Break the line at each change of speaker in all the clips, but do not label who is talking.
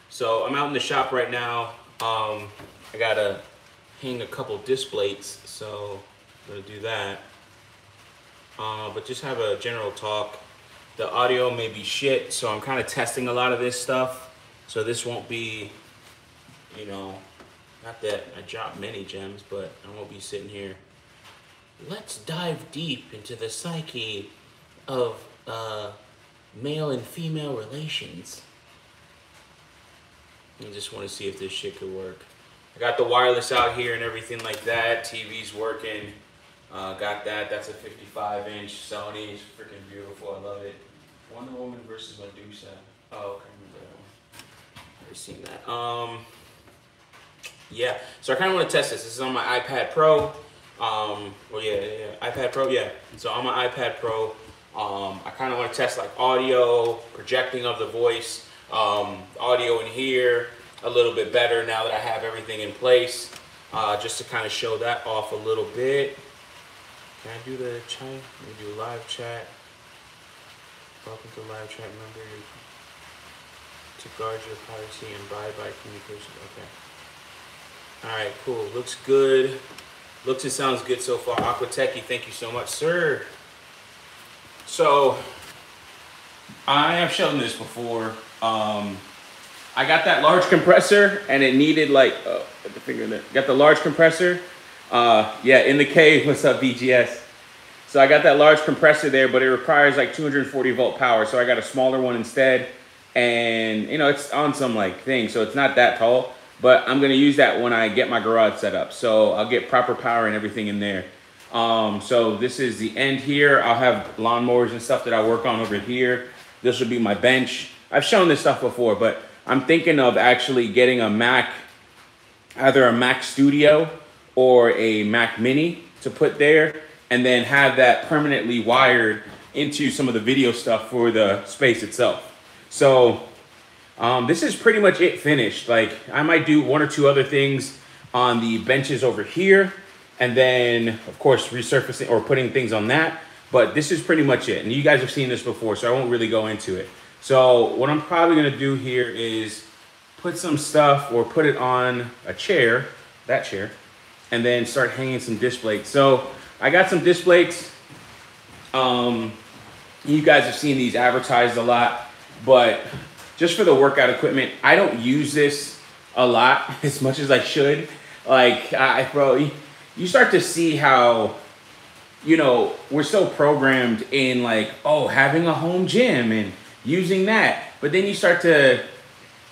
So I'm out in the shop right now. I gotta hang a couple disc plates, so I'm gonna do that. But just have a general talk. The audio may be shit, so I'm kind of testing a lot of this stuff. So this won't be, you know, not that I drop many gems, but I won't be sitting here. Let's dive deep into the psyche of male and female relations. I just want to see if this shit could work. I got the wireless out here and everything like that. TV's working. Got that. That's a 55-inch Sony. It's freaking beautiful. I love it. Wonder Woman versus Medusa. Oh, okay. I've seen that. Yeah. So I kind of want to test this. This is on my iPad Pro. Well, yeah, iPad Pro, yeah. So on my iPad Pro, I kind of want to test like audio, projecting of the voice, audio in here a little bit better now that I have everything in place, just to kind of show that off a little bit. Can I do the chat? Let me do live chat. Welcome to live chat. Remember to guard your privacy and bye-bye communication. Okay. All right, cool. Looks good. Looks and sounds good so far. Aquatechy, thank you so much, sir. So, I have shown this before. I got that large compressor, and it needed like, put the finger in there. Got the large compressor. Yeah, in the cave. What's up, BGS? So I got that large compressor there, but it requires like 240 volt power. So I got a smaller one instead, and you know it's on some like thing, so it's not that tall. But I'm gonna use that when I get my garage set up. So I'll get proper power and everything in there. So this is the end here. I'll have lawnmowers and stuff that I work on over here. This will be my bench. I've shown this stuff before, but I'm thinking of actually getting a Mac, either a Mac Studio or a Mac Mini to put there, and then have that permanently wired into some of the video stuff for the space itself. So this is pretty much it finished. Like I might do one or two other things on the benches over here, and then of course resurfacing or putting things on that. But this is pretty much it. And you guys have seen this before, so I won't really go into it. So what I'm probably gonna do here is put some stuff or put it on a chair, that chair, and then start hanging some disc plates. So I got some disc plates. You guys have seen these advertised a lot, but just for the workout equipment, I don't use this a lot as much as I should. Like, bro, you start to see how, you know, we're so programmed in like, oh, having a home gym and using that. But then you start to,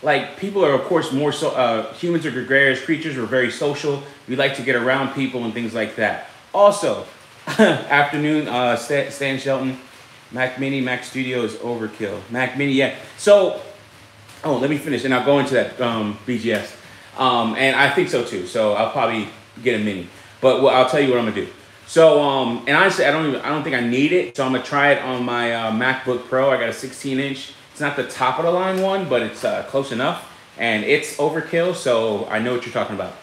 like, people are, of course, more so, humans are gregarious creatures. We're very social. We like to get around people and things like that. Also, afternoon, Stan Shelton, Mac Mini, Mac Studio is overkill. Mac Mini, yeah. So, oh, let me finish, and I'll go into that BGS. And I think so too. So I'll probably get a Mini. But I'll tell you what I'm gonna do. So, and honestly, I don't think I need it. So I'm gonna try it on my MacBook Pro. I got a 16-inch. It's not the top of the line one, but it's close enough. And it's overkill, so I know what you're talking about.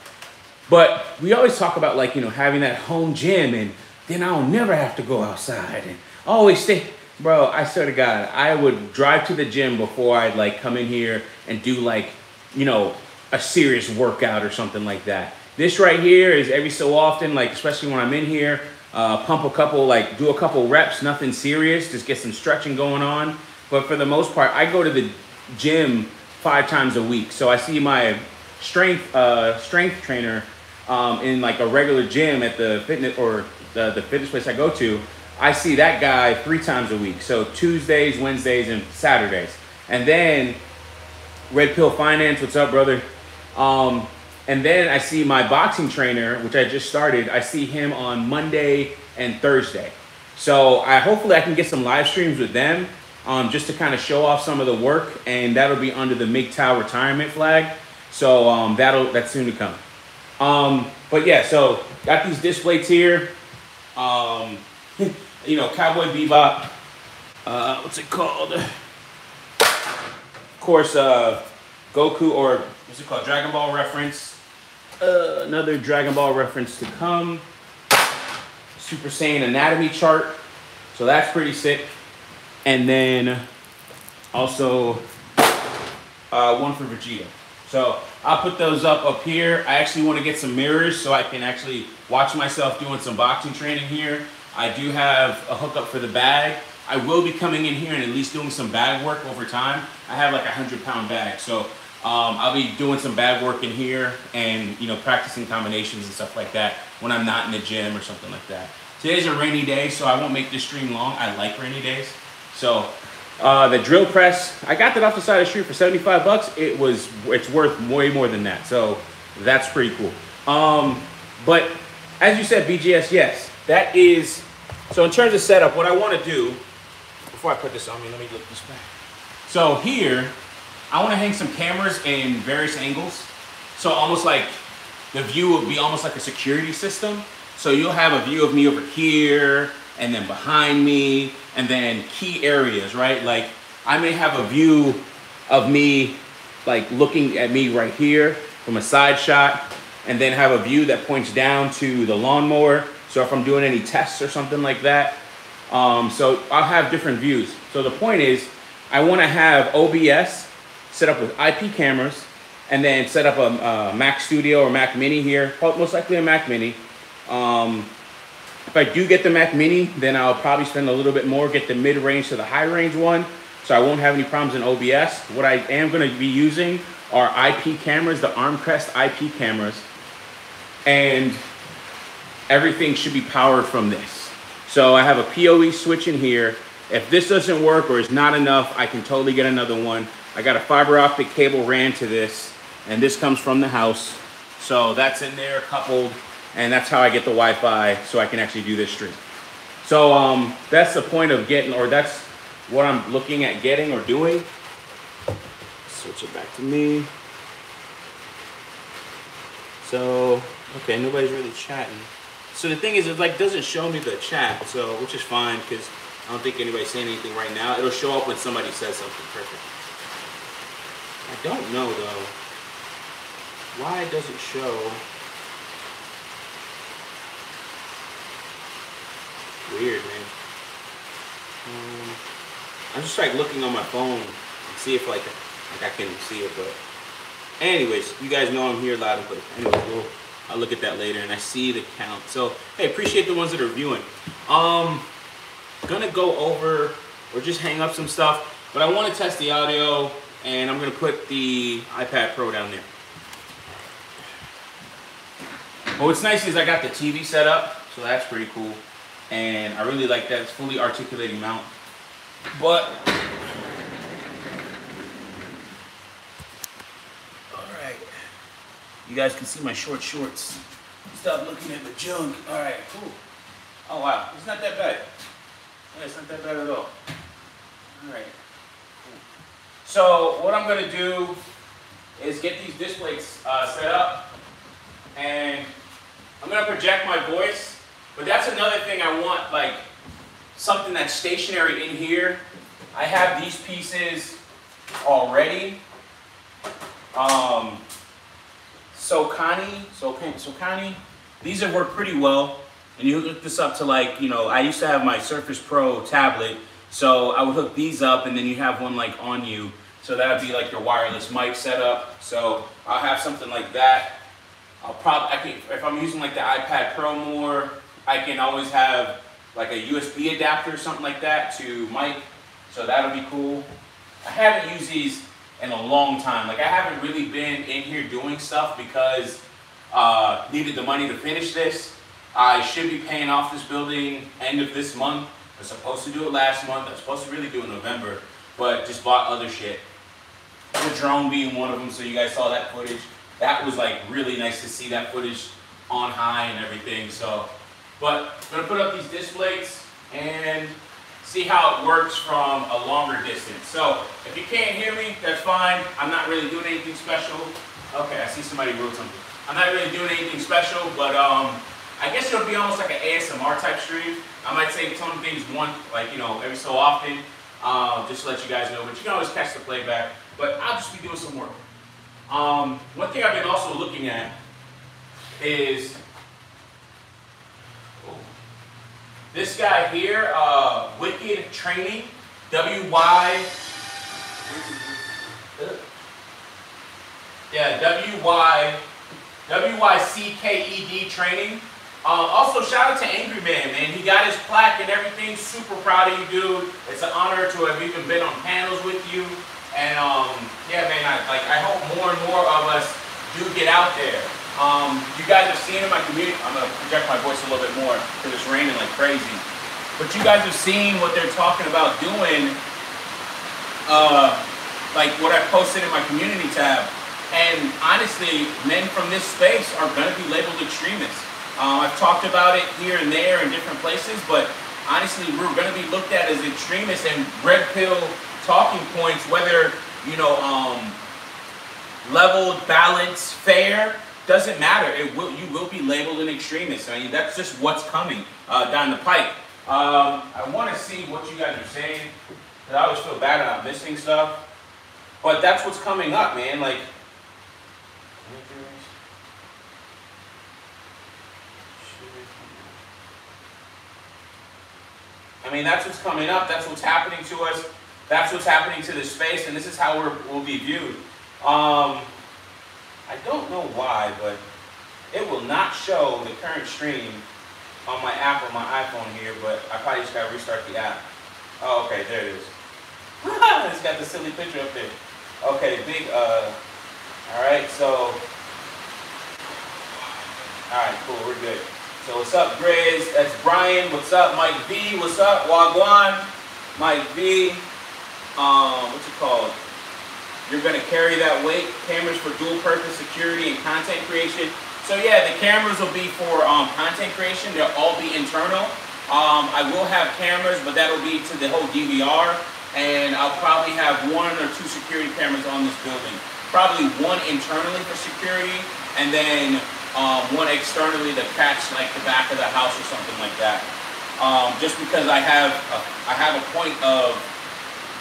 But we always talk about, like, you know, having that home gym, and then I'll never have to go outside and always stay. Bro, I swear to God, I would drive to the gym before I'd like come in here and do like, you know, a serious workout or something like that. This right here is every so often, like especially when I'm in here, pump a couple, like do a couple reps, nothing serious, just get some stretching going on. But for the most part, I go to the gym 5 times a week. So I see my strength trainer in like a regular gym at the fitness or the fitness place I go to. I see that guy 3 times a week. So Tuesdays, Wednesdays, and Saturdays. And then Red Pill Finance, what's up, brother? And then I see my boxing trainer, which I just started. I see him on Monday and Thursday. So hopefully I can get some live streams with them, just to kind of show off some of the work, and that'll be under the MGTOW retirement flag. So that's soon to come. But yeah, so got these disc plates here. You know, Cowboy Bebop. What's it called? Of course, Goku, or what's it called? Dragon Ball reference. Another Dragon Ball reference to come. Super Saiyan anatomy chart. So that's pretty sick. And then also one for Vegeta. So I'll put those up here. I actually want to get some mirrors so I can actually watch myself doing some boxing training here. I do have a hookup for the bag. I will be coming in here and at least doing some bag work over time. I have like a 100-pound bag, so I'll be doing some bag work in here and, you know, practicing combinations and stuff like that when I'm not in the gym or something like that. Today's a rainy day, so I won't make this stream long. I like rainy days. So the drill press, I got that off the side of the street for 75 bucks. It's worth way more than that. So that's pretty cool. But as you said, BGS, yes, that is, so in terms of setup, what I want to do, before I put this on me, let me look this back. So here, I want to hang some cameras in various angles. So almost like the view will be almost like a security system. So you'll have a view of me over here, and then behind me, and then key areas, right? Like I may have a view of me like looking at me right here from a side shot, and then have a view that points down to the lawnmower. So if I'm doing any tests or something like that. So I'll have different views. So the point is, I want to have OBS set up with IP cameras, and then set up a Mac Studio or Mac Mini here, most likely a Mac Mini. If I do get the Mac Mini, then I'll probably spend a little bit more, get the mid-range to the high-range one, so I won't have any problems in OBS. What I am going to be using are IP cameras, the Armcrest IP cameras, and everything should be powered from this. So I have a PoE switch in here. If this doesn't work or is not enough, I can totally get another one. I got a fiber optic cable ran to this, and this comes from the house. So that's in there coupled, and that's how I get the Wi-Fi so I can actually do this stream. So that's the point of getting, or that's what I'm looking at getting or doing. Switch it back to me. So, okay, nobody's really chatting. So the thing is, it like doesn't show me the chat, so which is fine because I don't think anybody's saying anything right now. It'll show up when somebody says something. Perfect. I don't know though why it doesn't show. Weird, man. I'm just like looking on my phone and see if like I can see it, but anyways, you guys know I'm here loud and clear. Anyways, I'll look at that later, and I see the count. So hey, appreciate the ones that are viewing. Gonna go over or just hang up some stuff, but I want to test the audio, and I'm gonna put the iPad Pro down there. But what's nice is I got the TV set up, so that's pretty cool. And I really like that. It's fully articulating mount. But alright. You guys can see my short shorts. Stop looking at the junk. Alright, cool. Oh wow, it's not that bad. Yeah, it's not that bad at all. Alright. Cool. So what I'm gonna do is get these displays set up, and I'm gonna project my voice. But that's another thing I want, like something that's stationary in here. I have these pieces already. Sokani, these have worked pretty well. And you hook this up to, like, you know, I used to have my Surface Pro tablet, so I would hook these up, and then you have one like on you. So that would be like your wireless mic setup. So I'll have something like that. If I'm using like the iPad Pro more, I can always have like a USB adapter or something like that to mic, so that'll be cool. I haven't used these in a long time. Like I haven't really been in here doing stuff because needed the money to finish this. I should be paying off this building end of this month. I was supposed to do it last month. I was supposed to really do it in November, but just bought other shit. The drone being one of them, so you guys saw that footage. That was like really nice to see that footage on high and everything. So. But I'm gonna put up these displays and see how it works from a longer distance. So if you can't hear me, that's fine. I'm not really doing anything special. Okay, I see somebody wrote something. I'm not really doing anything special, but I guess it'll be almost like an ASMR type stream. I might say some things every so often, just to let you guys know. But you can always catch the playback. But I'll just be doing some work. One thing I've been also looking at is this guy here, Wicked Training, Yeah, WYCKED training. Also, shout out to Angry Man, man. He got his plaque and everything. Super proud of you, dude. It's an honor to have even been on panels with you. And yeah, man, I hope more and more of us do get out there. You guys have seen in my community. I'm gonna project my voice a little bit more because it's raining like crazy. But you guys have seen what they're talking about doing. Like what I posted in my community tab. And honestly, men from this space are going to be labeled extremists. I've talked about it here and there in different places, but honestly, we're going to be looked at as extremists, and red pill talking points, whether, you know, leveled, balanced, fair, doesn't matter. You will be labeled an extremist. I mean, that's just what's coming down the pipe. I want to see what you guys are saying, because I always feel bad about missing stuff. But that's what's coming up, man. Like, I mean, that's what's coming up. That's what's happening to us. That's what's happening to this space, and this is how we'll be viewed. I don't know why, but it will not show the current stream on my app on my iPhone here, but I probably just gotta restart the app. Oh, okay, there it is. It's got the silly picture up there. Okay, big, alright, so, alright, cool, we're good. So what's up, Grizz? That's Brian. What's up, Mike V? What's up, Wagwan? Mike V. What's it called? You're gonna carry that weight. Cameras for dual purpose security and content creation. So yeah, the cameras will be for content creation. They'll all be internal. I will have cameras, but that'll be to the whole DVR. And I'll probably have 1 or 2 security cameras on this building. Probably 1 internally for security, and then 1 externally to catch like the back of the house or something like that. Just because I have a point of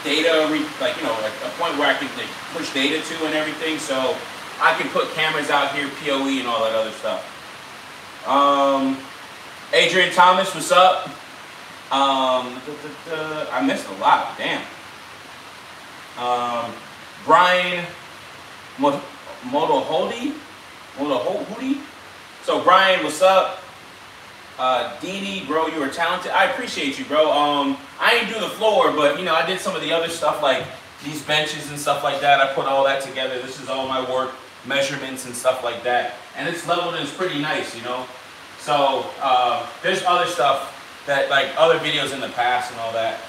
data, like, you know, like a point where I can like, push data to and everything, so I can put cameras out here, PoE and all that other stuff. Adrian Thomas, what's up? I missed a lot, damn. Brian Motohodi? So Brian, what's up? Dee, bro, you were talented. I appreciate you, bro. I didn't do the floor, but you know, I did some of the other stuff like these benches and stuff like that. I put all that together. This is all my work, measurements and stuff like that. And it's leveled and it's pretty nice, you know. So there's other stuff that like other videos in the past and all that.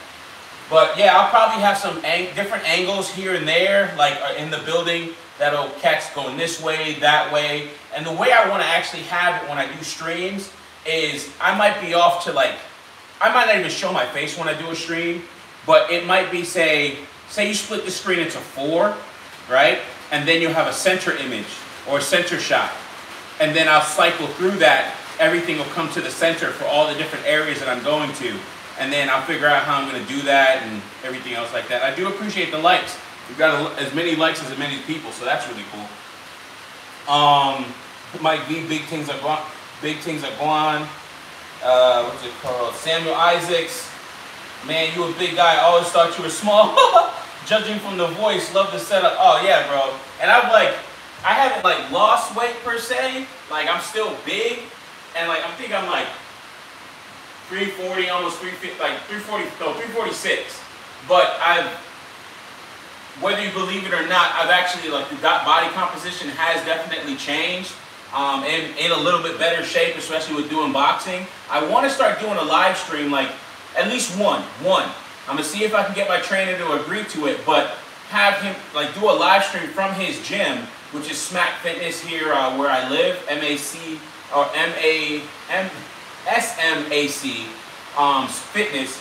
But yeah, I'll probably have some different angles here and there, like in the building, that'll catch going this way, that way. And the way I want to actually have it when I do streams is I might be off to like, I might not even show my face when I do a stream, but it might be say you split the screen into 4, right? And then you'll have a center image or a center shot. And then I'll cycle through that. Everything will come to the center for all the different areas that I'm going to. And then I'll figure out how I'm going to do that and everything else like that. I do appreciate the likes. We've got as many likes as many people, so that's really cool. Mike V, big things are gone. What's it called? Samuel Isaacs. Man, you a big guy. I always thought you were small. Judging from the voice, love the setup. Oh yeah, bro. And I haven't like lost weight per se. Like I'm still big. And like, I think I'm like 340, almost 350, like 340, no, 346. But whether you believe it or not, I've actually, like, the body composition has definitely changed. In a little bit better shape, especially with doing boxing. I want to start doing a live stream, like, at least one. I'm going to see if I can get my trainer to agree to it, but have him, like, do a live stream from his gym, which is Smack Fitness here where I live, SMAC Fitness,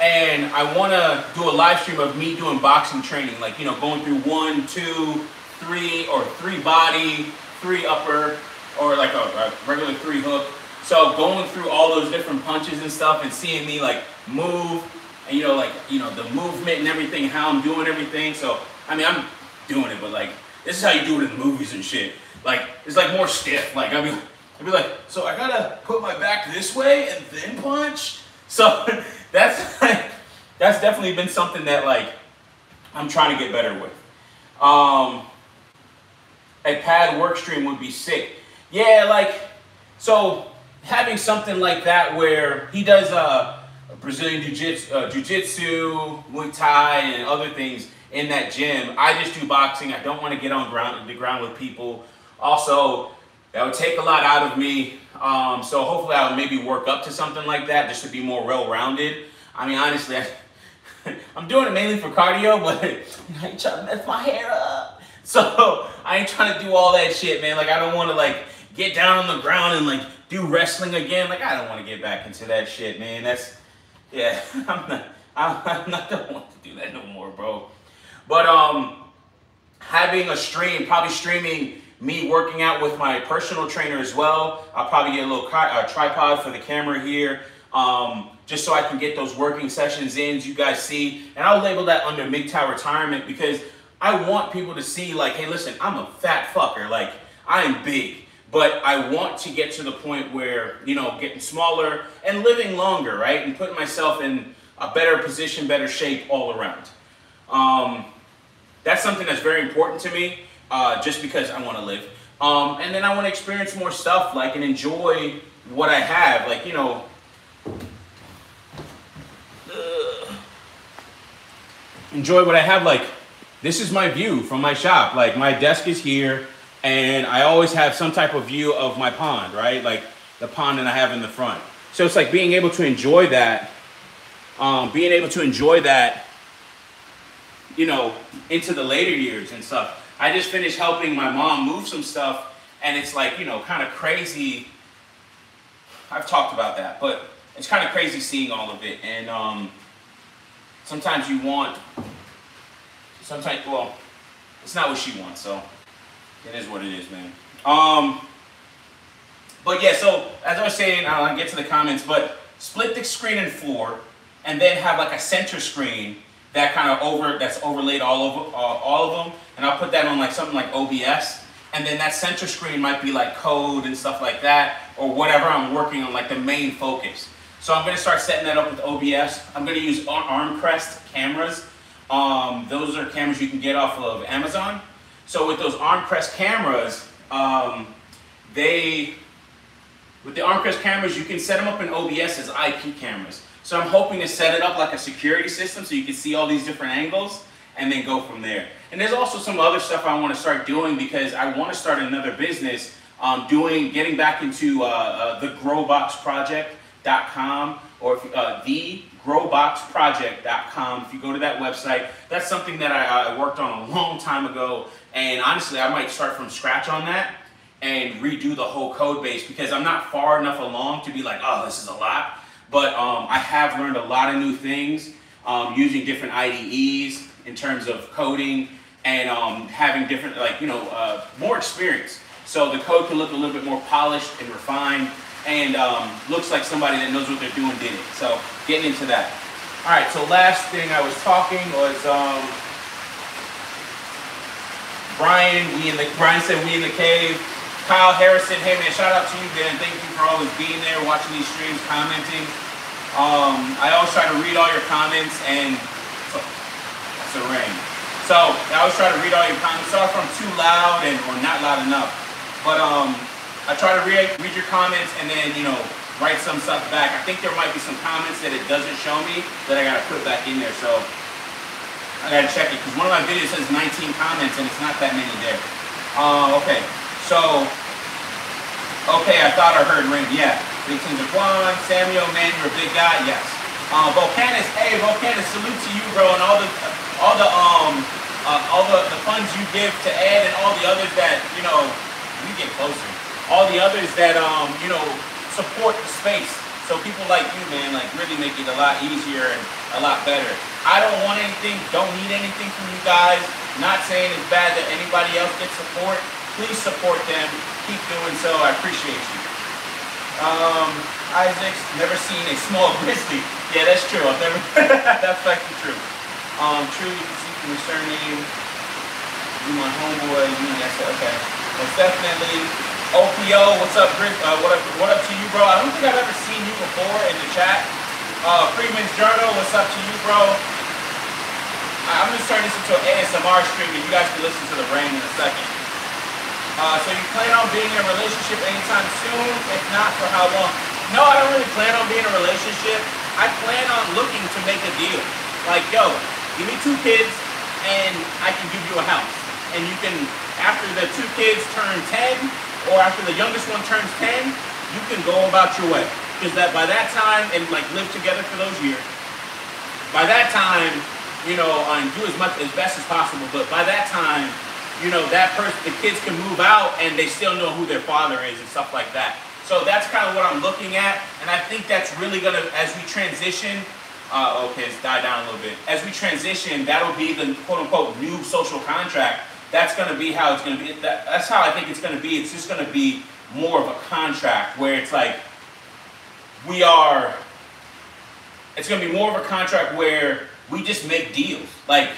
and I want to do a live stream of me doing boxing training, like, you know, going through 1, 2, 3, or 3 body, 3 upper, or like a regular 3 hook. So going through all those different punches and stuff and seeing me like move and, you know, like, you know, the movement and everything, how I'm doing everything. So, I mean, I'm doing it, but like, this is how you do it in the movies and shit. Like, it's like more stiff. Like, I'd be like, so I gotta put my back this way and then punch? So that's definitely been something that like I'm trying to get better with. a pad work stream would be sick. Yeah, like, so having something like that where he does Brazilian jiu-jitsu, Muay Thai, and other things in that gym. I just do boxing. I don't want to get on the ground with people. Also, that would take a lot out of me. So hopefully I'll maybe work up to something like that just to be more well-rounded. I mean, honestly, I'm doing it mainly for cardio, but I ain't trying to mess my hair up. So I ain't trying to do all that shit, man. Like, I don't want to, like, get down on the ground and, like, do wrestling again. Like, I don't want to get back into that shit, man. That's, yeah, I don't want to do that no more, bro. But having a stream, probably streaming me working out with my personal trainer as well. I'll probably get a little tripod for the camera here, just so I can get those working sessions in, as you guys see. And I'll label that under MGTOW Retirement, because I want people to see, like, hey, listen, I'm a fat fucker. Like, I am big, but I want to get to the point where, you know, getting smaller and living longer, right? And putting myself in a better position, better shape all around. That's something that's very important to me, just because I want to live. And then I want to experience more stuff, like, and enjoy what I have. Like, you know, enjoy what I have. Like, this is my view from my shop. Like, my desk is here, and I always have some type of view of my pond, right? Like, the pond that I have in the front. So it's like being able to enjoy that, you know, into the later years and stuff. I just finished helping my mom move some stuff, and it's like, you know, kind of crazy. I've talked about that, but it's kind of crazy seeing all of it. And sometimes you want, well, it's not what she wants, so it is what it is, man. But yeah, so as I was saying, I'll get to the comments, but split the screen and floor, and then have like a center screen that kind of that's overlaid all of them, and I'll put that on like something like OBS, and then that center screen might be like code and stuff like that, or whatever I'm working on, like the main focus. So I'm going to start setting that up with OBS. I'm going to use Armcrest cameras. Those are cameras you can get off of Amazon. So with those Armcrest cameras, with the Armcrest cameras, you can set them up in OBS as IP cameras. So I'm hoping to set it up like a security system so you can see all these different angles and then go from there. And there's also some other stuff I want to start doing, because I want to start another business, getting back into the growboxproject.com, or thegrowboxproject.com. If you go to that website, that's something that I worked on a long time ago, and honestly I might start from scratch on that and redo the whole code base, because I'm not far enough along to be like, oh, this is a lot. But I have learned a lot of new things using different IDEs in terms of coding, and having different, like, you know, more experience. So the code can look a little bit more polished and refined, and looks like somebody that knows what they're doing did it. So getting into that. All right, so last thing I was talking was Brian said we in the cave. Kyle Harrison, hey man, shout out to you, man. Thank you for always being there, watching these streams, commenting. I always try to read all your comments, and that's a ring. So I always try to read all your comments. Sorry if I'm too loud or not loud enough, but I try to read your comments and then, you know, write some stuff back. I think there might be some comments that it doesn't show me that I gotta put back in there, so I gotta check it, because one of my videos says 19 comments and it's not that many there. Okay. So, okay, I thought I heard ring. Yeah. Big Team Jaquan, Samuel, man, you're a big guy. Yes. Volcanus, hey, Volcanus, salute to you, bro, and all the funds you give to Ed and all the others that, you know, we get closer. All the others that, you know, support the space. So people like you, man, like really make it a lot easier and a lot better. I don't want anything, don't need anything from you guys. Not saying it's bad that anybody else gets support. Please support them. Keep doing so. I appreciate you. Isaac's never seen a small grizzly. Yeah, that's true. I've never. That's actually true. True. You can see from your surname. You my homeboy. You that's okay. Most definitely. OPO. What's up, Grizz? What up to you, bro? I don't think I've ever seen you before in the chat. Freeman's Journal. What's up to you, bro? I'm just turning this into an ASMR stream, and you guys can listen to the rain in a second. So you plan on being in a relationship anytime soon? If not, for how long? No, I don't really plan on being in a relationship. I plan on looking to make a deal. Like, yo, give me 2 kids and I can give you a house. And you can, after the 2 kids turn 10, or after the youngest one turns 10, you can go about your way. Because that by that time, and like live together for those years, by that time, you know, and do as best as possible, but by that time, you know, the kids can move out and they still know who their father is and stuff like that. So that's kind of what I'm looking at, and I think that's really gonna, as we transition, okay, it's died down a little bit. As we transition, that'll be the quote-unquote new social contract. That's gonna be how it's gonna be. That's how I think it's gonna be. It's just gonna be more of a contract where it's like, it's gonna be more of a contract where we just make deals. Like,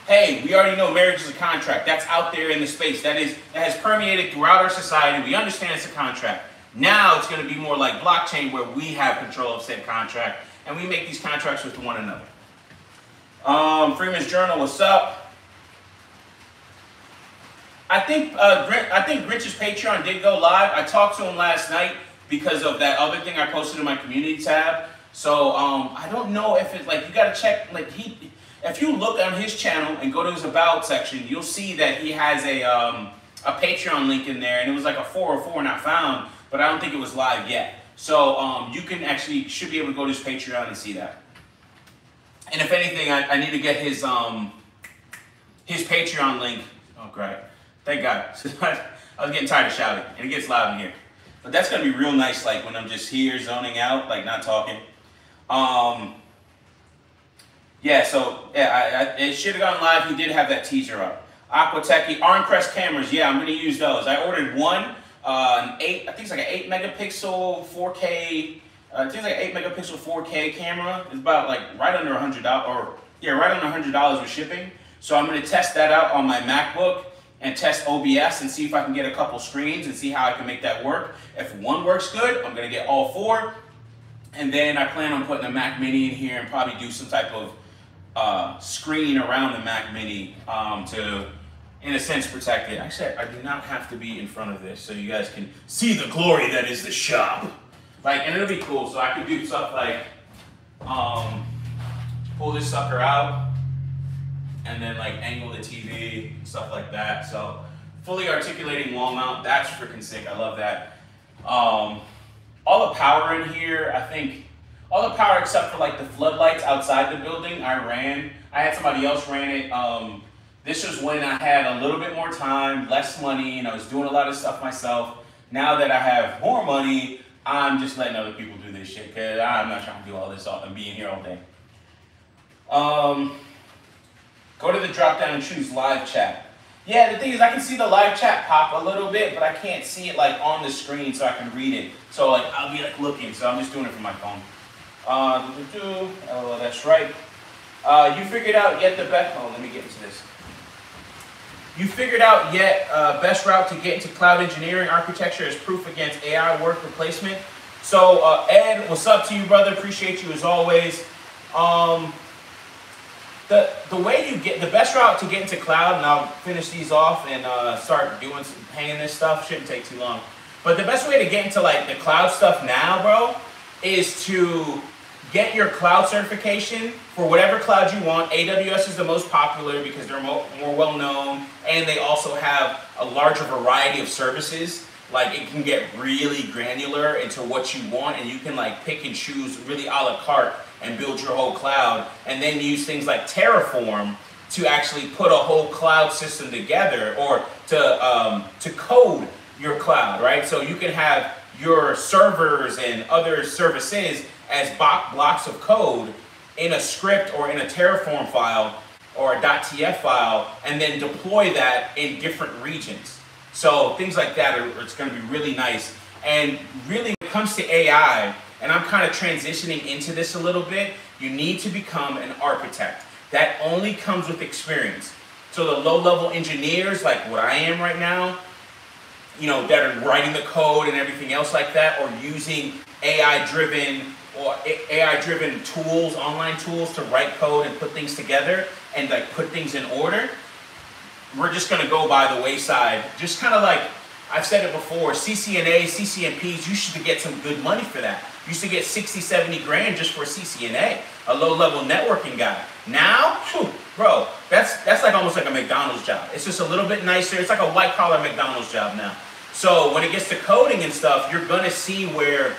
hey, we already know marriage is a contract. That's out there in the space. That has permeated throughout our society. We understand it's a contract. Now it's going to be more like blockchain, where we have control of said contract, and we make these contracts with one another. Freeman's Journal, what's up? I think Grinch's Patreon did go live. I talked to him last night because of that other thing I posted in my community tab. So I don't know if it's like, you got to check, like if you look on his channel and go to his about section, you'll see that he has a Patreon link in there, and it was like a 404 not found, but I don't think it was live yet. So you can actually, should be able to go to his Patreon and see that. And if anything, I need to get his Patreon link. Oh, great. Thank God. I was getting tired of shouting, and it gets loud in here. But that's going to be real nice, like when I'm just here zoning out, like not talking. Yeah, so yeah, it should have gone live. He did have that teaser up. Aquatechy, Arncrest cameras. Yeah, I'm going to use those. I ordered one, I think it's like an 8 megapixel 4K. I think it's like an 8 megapixel 4K camera. It's about like right under $100, or yeah, right under $100 with shipping. So I'm going to test that out on my MacBook and test OBS and see if I can get a couple screens and see how I can make that work. If one works good, I'm going to get all 4. And then I plan on putting a Mac Mini in here and probably do some type of screen around the Mac Mini to, in a sense, protect it. Actually, I do not have to be in front of this, so you guys can see the glory that is the shop. Like, and it'll be cool. So I could do stuff like pull this sucker out and then like angle the TV, stuff like that. So fully articulating wall mount, that's freaking sick. I love that. All the power in here, I think, all the power except for like the floodlights outside the building, I had somebody else ran it. This was when I had a little bit more time, less money, and I was doing a lot of stuff myself. Now that I have more money, I'm just letting other people do this shit, because I'm not trying to do all this and be in here all day. Go to the drop down and choose live chat. Yeah, the thing is, I can see the live chat pop a little bit, but I can't see it like on the screen so I can read it. So like I'll be like looking, so I'm just doing it from my phone. Oh, that's right. You figured out yet the best, oh, let me get into this. You figured out yet best route to get into cloud engineering architecture as proof against AI work replacement. So Ed, what's up to you, brother? Appreciate you as always. The way you get, the best route to get into cloud, and I'll finish these off and start doing some hanging this stuff, shouldn't take too long. But the best way to get into like the cloud stuff now, bro, is to get your cloud certification for whatever cloud you want. AWS is the most popular because they're more well known, and they also have a larger variety of services. Like it can get really granular into what you want, and you can like pick and choose really a la carte and build your whole cloud, and then use things like Terraform to actually put a whole cloud system together, or to code your cloud, right? So you can have your servers and other services as blocks of code in a script or in a Terraform file or a .tf file, and then deploy that in different regions. So things like that it's going to be really nice. And really, when it comes to AI, and I'm kind of transitioning into this a little bit, you need to become an architect. That only comes with experience. So the low-level engineers, like what I am right now, you know, that are writing the code and everything else like that, or using AI-driven tools, online tools to write code and put things together and like put things in order, we're just going to go by the wayside. Just kind of like,
I've said it before, CCNA, CCNPs, you should get some good money for that. You used to get 60, 70 grand just for a CCNA, a low-level networking guy. Now, whew, bro, that's like almost like a McDonald's job. It's just a little bit nicer. It's like a white-collar McDonald's job now. So when it gets to coding and stuff, you're going to see where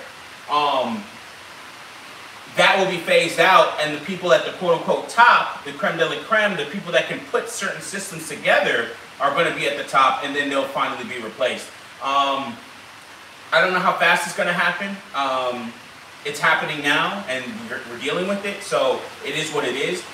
that will be phased out, and the people at the quote-unquote top, the creme de la creme, the people that can put certain systems together are going to be at the top, and then they'll finally be replaced. I don't know how fast it's going to happen. It's happening now, and we're dealing with it, so it is what it is.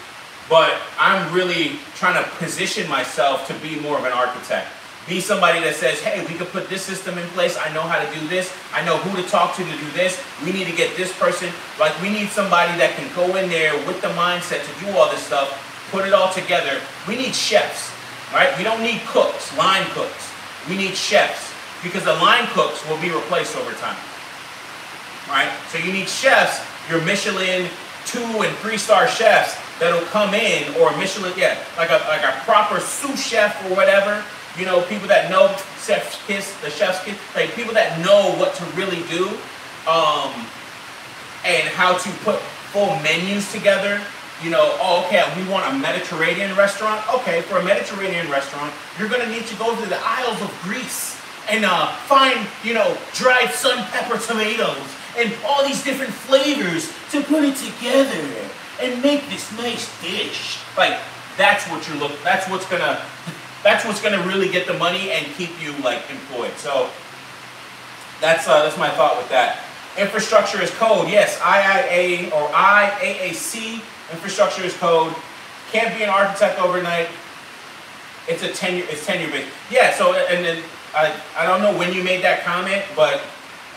But I'm really trying to position myself to be more of an architect. Be somebody that says, hey, we could put this system in place. I know how to do this. I know who to talk to do this. We need to get this person. Like, we need somebody that can go in there with the mindset to do all this stuff, put it all together. We need chefs, right? We don't need cooks, line cooks. We need chefs, because the line cooks will be replaced over time, right? So you need chefs, your Michelin 2- and 3-star chefs that'll come in, or Michelin, yeah, like a proper sous chef or whatever. You know, people that know chef's kiss, the chef's kiss, like people that know what to really do, and how to put full menus together. You know, oh, okay, we want a Mediterranean restaurant. Okay, for a Mediterranean restaurant, you're gonna need to go to the Isles of Greece and find, you know, dried sun pepper tomatoes and all these different flavors to put it together and make this nice dish. Like, that's what you're looking. That's what's gonna really get the money and keep you like employed. So that's my thought with that. Infrastructure is code. Yes, IIA or IAAC. Infrastructure is code. Can't be an architect overnight. It's tenure based. Yeah. So, and then I don't know when you made that comment, but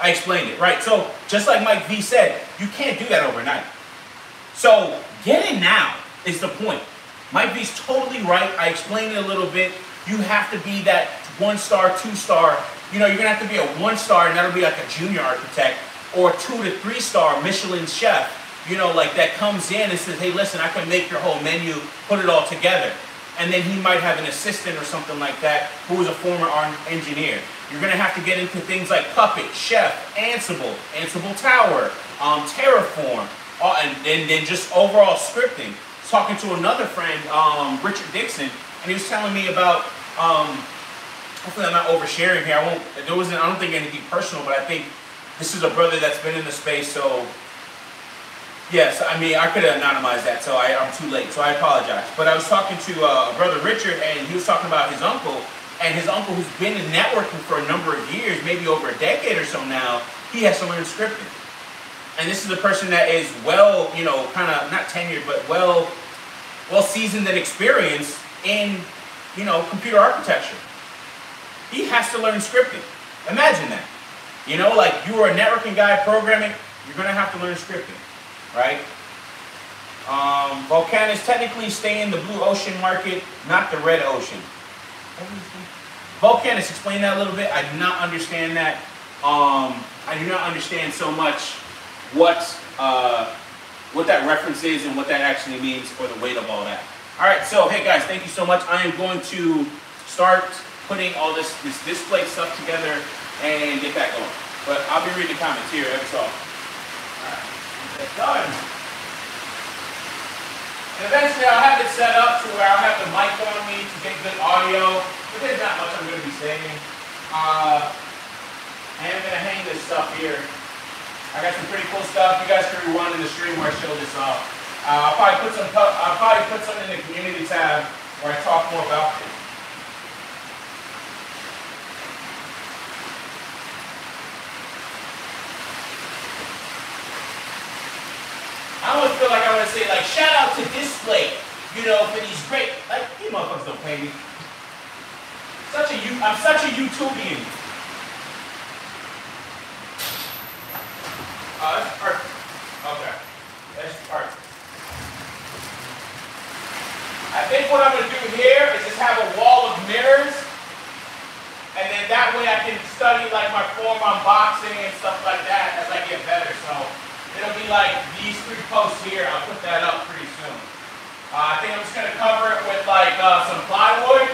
I explained it right. So just like Mike V said, you can't do that overnight. So get in now is the point. Mike V's totally right. I explained it a little bit. You have to be that 1-star, 2-star. You know, you're gonna have to be a 1-star, and that'll be like a junior architect, or 2 to 3-star Michelin chef. You know, like that comes in and says, hey, listen, I can make your whole menu, put it all together. And then he might have an assistant or something like that who is a former engineer. You're gonna have to get into things like Puppet, Chef, Ansible, Ansible Tower, Terraform, and then just overall scripting. Talking to another friend, Richard Dixon, and he was telling me about, hopefully I'm not oversharing here, I don't think anything personal, but I think this is a brother that's been in the space, so, yes, I mean, I could have anonymized that, so I'm too late, so I apologize. But I was talking to brother Richard, and he was talking about his uncle, and his uncle who's been in networking for a number of years, maybe over a decade or so now, he has to learn scripting. And this is a person that is well, you know, kind of, not tenured, but well seasoned and experienced in, you know, computer architecture. He has to learn scripting. Imagine that. You know, like you are a networking guy programming, you're going to have to learn scripting, right? Volcanus technically stay in the blue ocean market, not the red ocean. Volcanus, explain that a little bit. I do not understand that. I do not understand so much what that reference is and what that actually means, or the weight of all that. All right, so hey guys, thank you so much. I am going to start putting all this display stuff together and get that going. But I'll be reading the comments here every so often. All right, that's done. And eventually I'll have it set up to where I'll have the mic on me to get good audio. But there's not much I'm going to be saying. I am going to hang this stuff here. I got some pretty cool stuff. You guys can rewind in the stream where I show this off. I'll probably put some in the community tab where I talk more about it. I almost feel like I want to say, like, shout out to Display, you know, for these great, like, these motherfuckers don't pay me. I'm such a YouTubian. That's perfect. Okay. That's perfect. I think what I'm going to do here is just have a wall of mirrors, and then that way I can study like my form on boxing and stuff like that as I get better. So it'll be like these 3 posts here. I'll put that up pretty soon. I think I'm just going to cover it with like some plywood,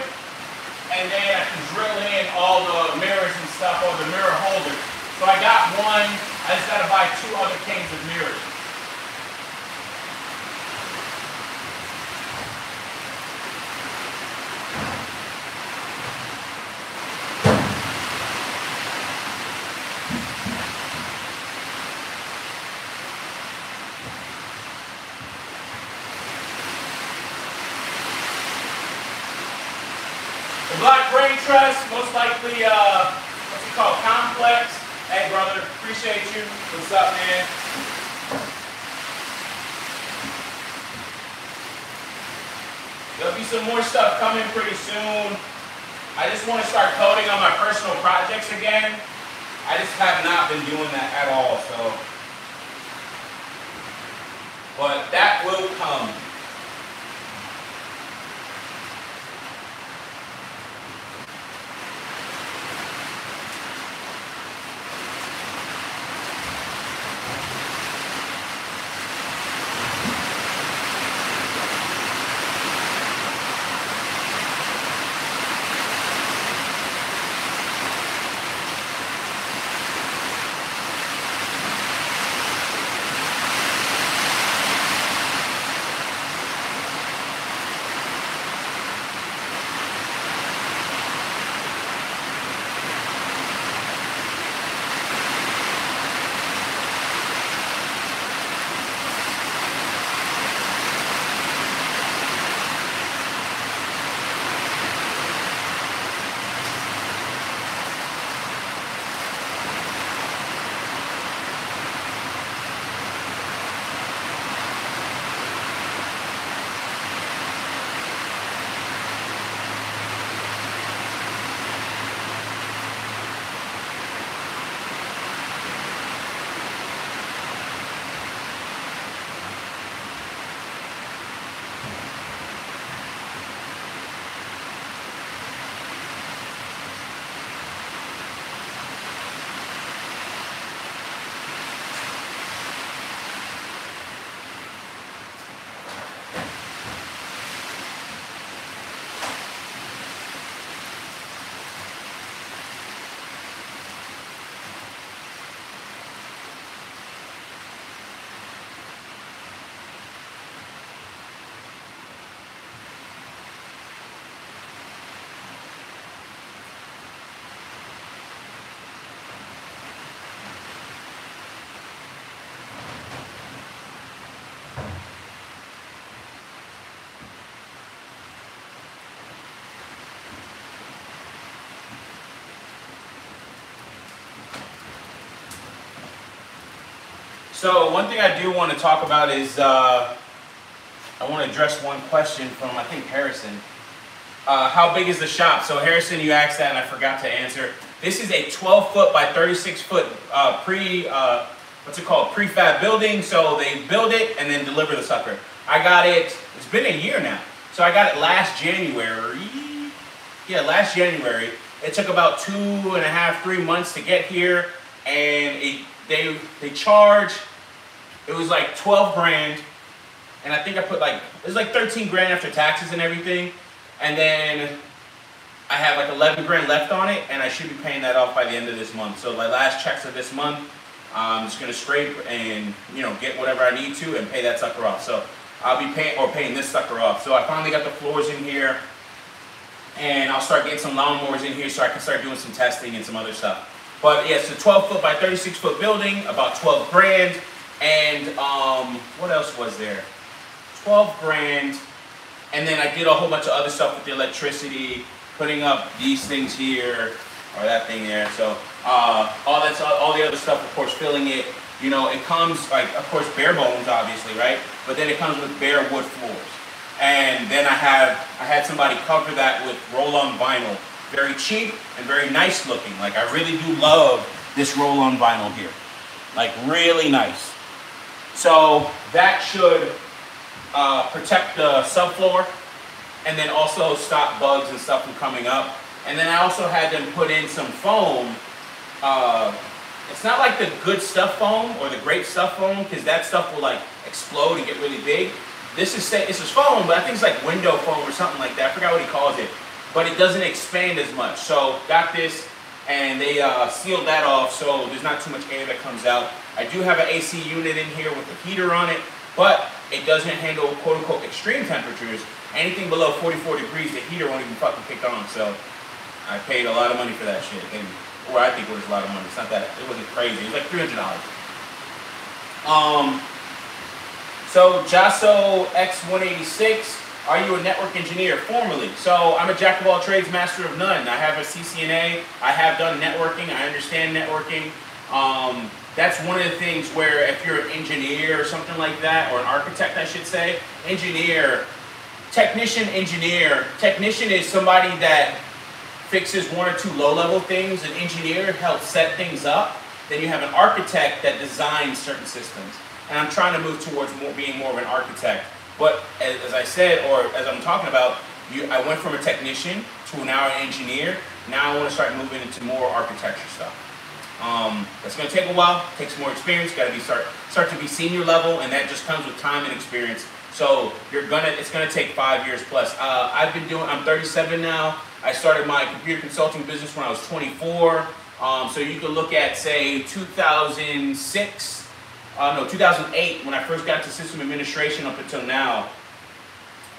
and then I can drill in all the mirrors and stuff, or the mirror holder. So I got one. I just gotta buy 2 other canes of mirrors. The Black Brain Trust, most likely, what's it called, Complex. Hey brother, appreciate you. What's up, man? There'll be some more stuff coming pretty soon. I just want to start coding on my personal projects again. I just have not been doing that at all, so. But that will come. So one thing I do want to talk about is I want to address one question from, I think, Harrison. How big is the shop? So Harrison, you asked that and I forgot to answer. This is a 12-foot by 36-foot prefab building. So they build it and then deliver the sucker. I got it, it's been a year now. So I got it last January. Yeah, last January. It took about 2.5, 3 months to get here. And they charge, it was like 12 grand. And I think I put like, it was like 13 grand after taxes and everything. And then I have like 11 grand left on it, and I should be paying that off by the end of this month. So my last checks of this month, I'm just gonna scrape and, you know, get whatever I need to and pay that sucker off. So I'll be paying this sucker off. So I finally got the floors in here, and I'll start getting some lawnmowers in here so I can start doing some testing and some other stuff. But yeah, it's a 12-foot by 36-foot building, about 12 grand. And what else was there? 12 grand. And then I did a whole bunch of other stuff with the electricity, putting up these things here, or that thing there. So all the other stuff, of course, filling it. You know, it comes, like, of course, bare bones, obviously, right? But then it comes with bare wood floors. And then I had somebody cover that with roll-on vinyl. Very cheap and very nice looking. Like, I really do love this roll-on vinyl here. Like, really nice. So that should protect the subfloor and then also stop bugs and stuff from coming up. And then I also had them put in some foam. It's not like the good stuff foam or the great stuff foam, because that stuff will like explode and get really big. This is foam, but I think it's like window foam or something like that. I forgot what he calls it. But it doesn't expand as much. So got this and they sealed that off so there's not too much air that comes out. I do have an AC unit in here with a heater on it, but it doesn't handle quote unquote extreme temperatures. Anything below 44 degrees, the heater won't even fucking kick on. So I paid a lot of money for that shit. Or I think it was a lot of money. It's not that, it wasn't crazy. It was like $300. So Jasso X186, are you a network engineer? Formerly. So I'm a jack of all trades, master of none. I have a CCNA. I have done networking. I understand networking. That's one of the things where if you're an engineer or something like that, or an architect, I should say, technician is somebody that fixes one or two low-level things. An engineer helps set things up. Then you have an architect that designs certain systems. And I'm trying to move towards being more of an architect. But as I said, or as I'm talking about, I went from a technician to now an engineer. Now I want to start moving into more architecture stuff. It's going to take a while. It takes more experience. Got to be start to be senior level, and that just comes with time and experience. So it's gonna take 5 years plus. I'm 37 now. I started my computer consulting business when I was 24. So you could look at, say, 2008, when I first got to system administration up until now.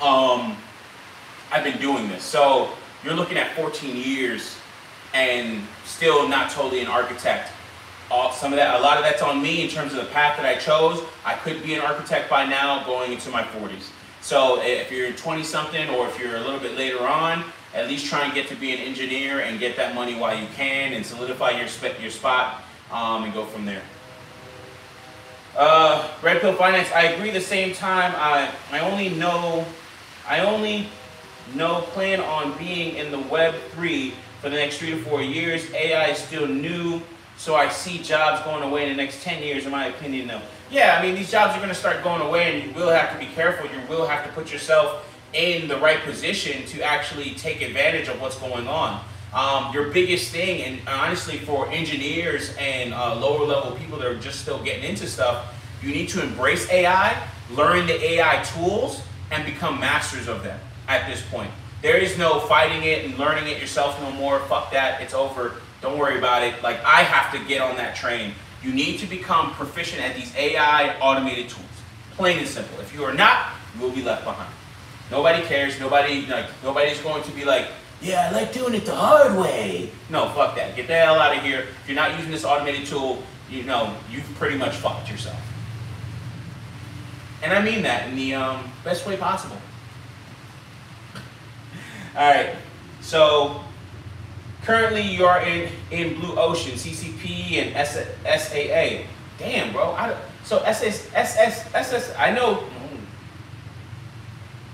I've been doing this. So you're looking at 14 years and still not totally an architect. A lot of that's on me in terms of the path that I chose. I could be an architect by now going into my 40s. So if you're 20-something, or if you're a little bit later on, at least try and get to be an engineer and get that money while you can and solidify your spot and go from there. Red Pill Finance, I agree. The same time, I only plan on being in the Web3 for the next 3 to 4 years. AI is still new, so I see jobs going away in the next 10 years, in my opinion, no. Yeah, I mean, these jobs are going to start going away, and you will have to be careful. You will have to put yourself in the right position to actually take advantage of what's going on. Your biggest thing, and honestly for engineers and lower level people that are just still getting into stuff, you need to embrace AI, learn the AI tools, and become masters of them at this point. There is no fighting it and learning it yourself no more. Fuck that, it's over. Don't worry about it. Like, I have to get on that train. You need to become proficient at these AI automated tools. Plain and simple. If you are not, you will be left behind. Nobody cares. Nobody's going to be like, yeah, I like doing it the hard way. No, fuck that. Get the hell out of here. If you're not using this automated tool, you've pretty much fucked yourself. And I mean that in the best way possible. All right. So currently you are in Blue Ocean, CCP, and SAA. Damn, bro. I know.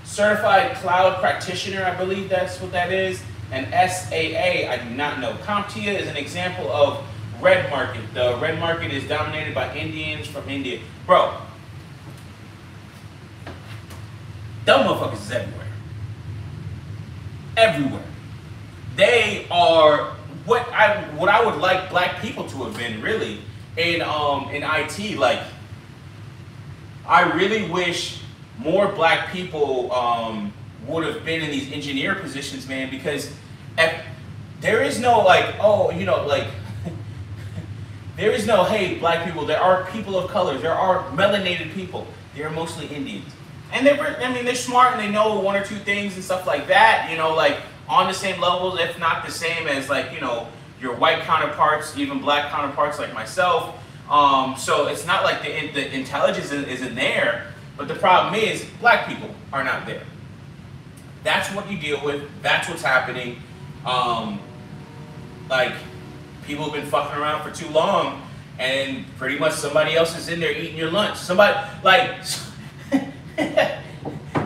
Certified Cloud Practitioner, I believe that's what that is. And SAA, I do not know. CompTIA is an example of red market. The red market is dominated by Indians from India. Bro, dumb motherfuckers is everywhere. Everywhere. They are what I would like black people to have been, really, in IT. Like, I really wish more black people would have been in these engineer positions, man, because there is no there is no, hey, black people. There are people of color. There are melanated people. They are mostly Indians. And they're smart and they know one or two things and stuff like that, like on the same levels, if not the same as your white counterparts, even black counterparts like myself. So it's not like the intelligence isn't there. But the problem is, black people are not there. That's what you deal with. That's what's happening. Like, people have been fucking around for too long, and pretty much somebody else is in there eating your lunch.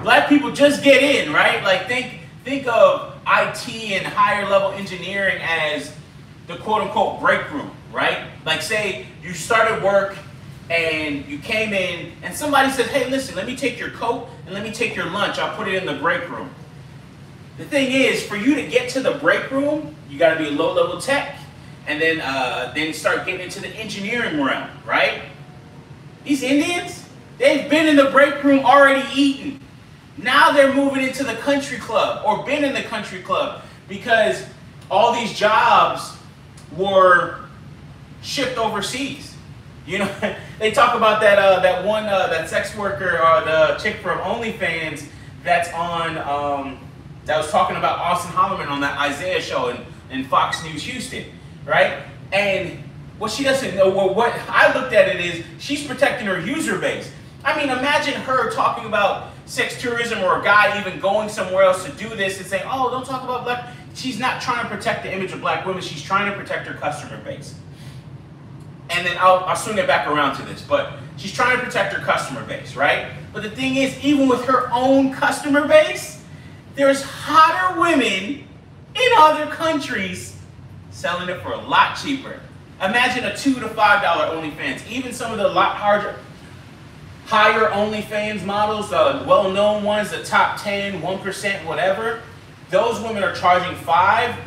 Black people just get in, right? Like, think of IT and higher level engineering as the quote unquote break room, right? Like, say you started work and you came in and somebody says, hey, listen, let me take your coat and let me take your lunch. I'll put it in the break room. The thing is, for you to get to the break room, you got to be a low-level tech, and then start getting into the engineering realm, right? These Indians, they've been in the break room already eating. Now they're moving into the country club, or been in the country club, because all these jobs were shipped overseas. You know, they talk about that sex worker or the chick from OnlyFans that's on that was talking about Austin Holloman on that Isaiah show in Fox News Houston, right? And what she doesn't know, what I looked at it is she's protecting her user base. I mean, imagine her talking about sex tourism or a guy even going somewhere else to do this and saying, oh, don't talk about black. She's not trying to protect the image of black women. She's trying to protect her customer base. And then I'll swing it back around to this, but she's trying to protect her customer base, right? But the thing is, even with her own customer base, there's hotter women in other countries selling it for a lot cheaper. Imagine a $2 to $5 OnlyFans. Even some of the higher OnlyFans models, the well-known ones, the top 10, 1%, whatever, those women are charging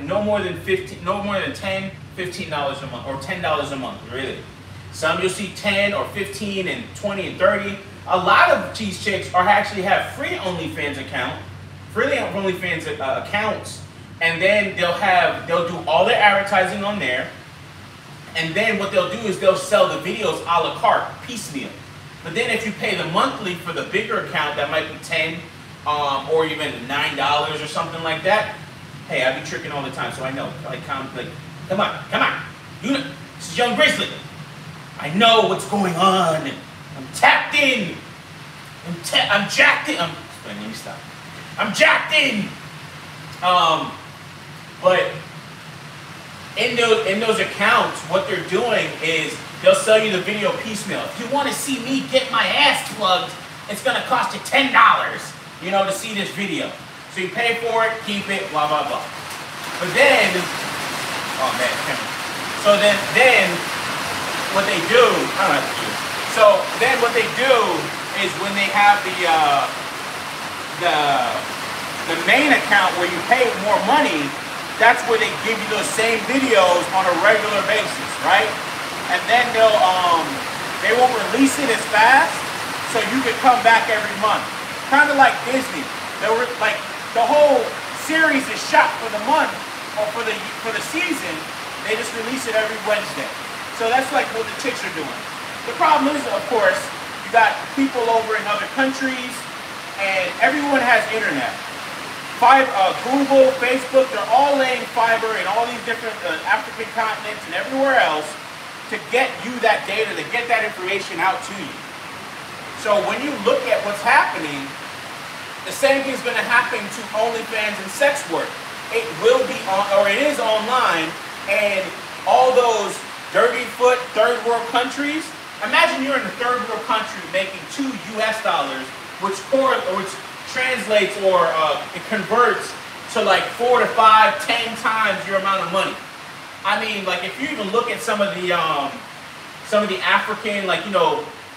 no more than $10, $15 a month, or $10 a month, really. Some you'll see 10 or 15 and 20 and 30. A lot of these chicks actually have free OnlyFans accounts, and then they'll do all their advertising on there. And then what they'll do is they'll sell the videos a la carte, piecemeal. But then if you pay the monthly for the bigger account, that might be $10 or even $9 or something like that. Hey, I be tricking all the time, so I know. Come on. This is Young Grizzly. I know what's going on. I'm tapped in. I'm jacked in. Let me stop. I'm jacked in. But in those accounts, what they're doing is they'll sell you the video piecemeal. If you want to see me get my ass plugged, it's gonna cost you $10, to see this video. So you pay for it, keep it, blah blah blah. But then, oh man, so then what they do, I don't have to do it. So then what they do is when they have the main account where you pay more money, that's where they give you those same videos on a regular basis, right? And then they won't release it as fast, so you can come back every month. Kind of like Disney. Like the whole series is shot for the month or for the season. They just release it every Wednesday. So that's like what the chicks are doing. The problem is, of course, you got people over in other countries, and everyone has internet. Google, Facebook, they're all laying fiber in all these different African continents and everywhere else to get you that data, to get that information out to you. So when you look at what's happening, the same thing's going to happen to OnlyFans and sex work. It will be it is online, and all those dirty foot third world countries. Imagine you're in a third world country making $2 US, which translates or it converts to like 4 to 5, 10 times your amount of money. I mean, like if you even look at some of the African,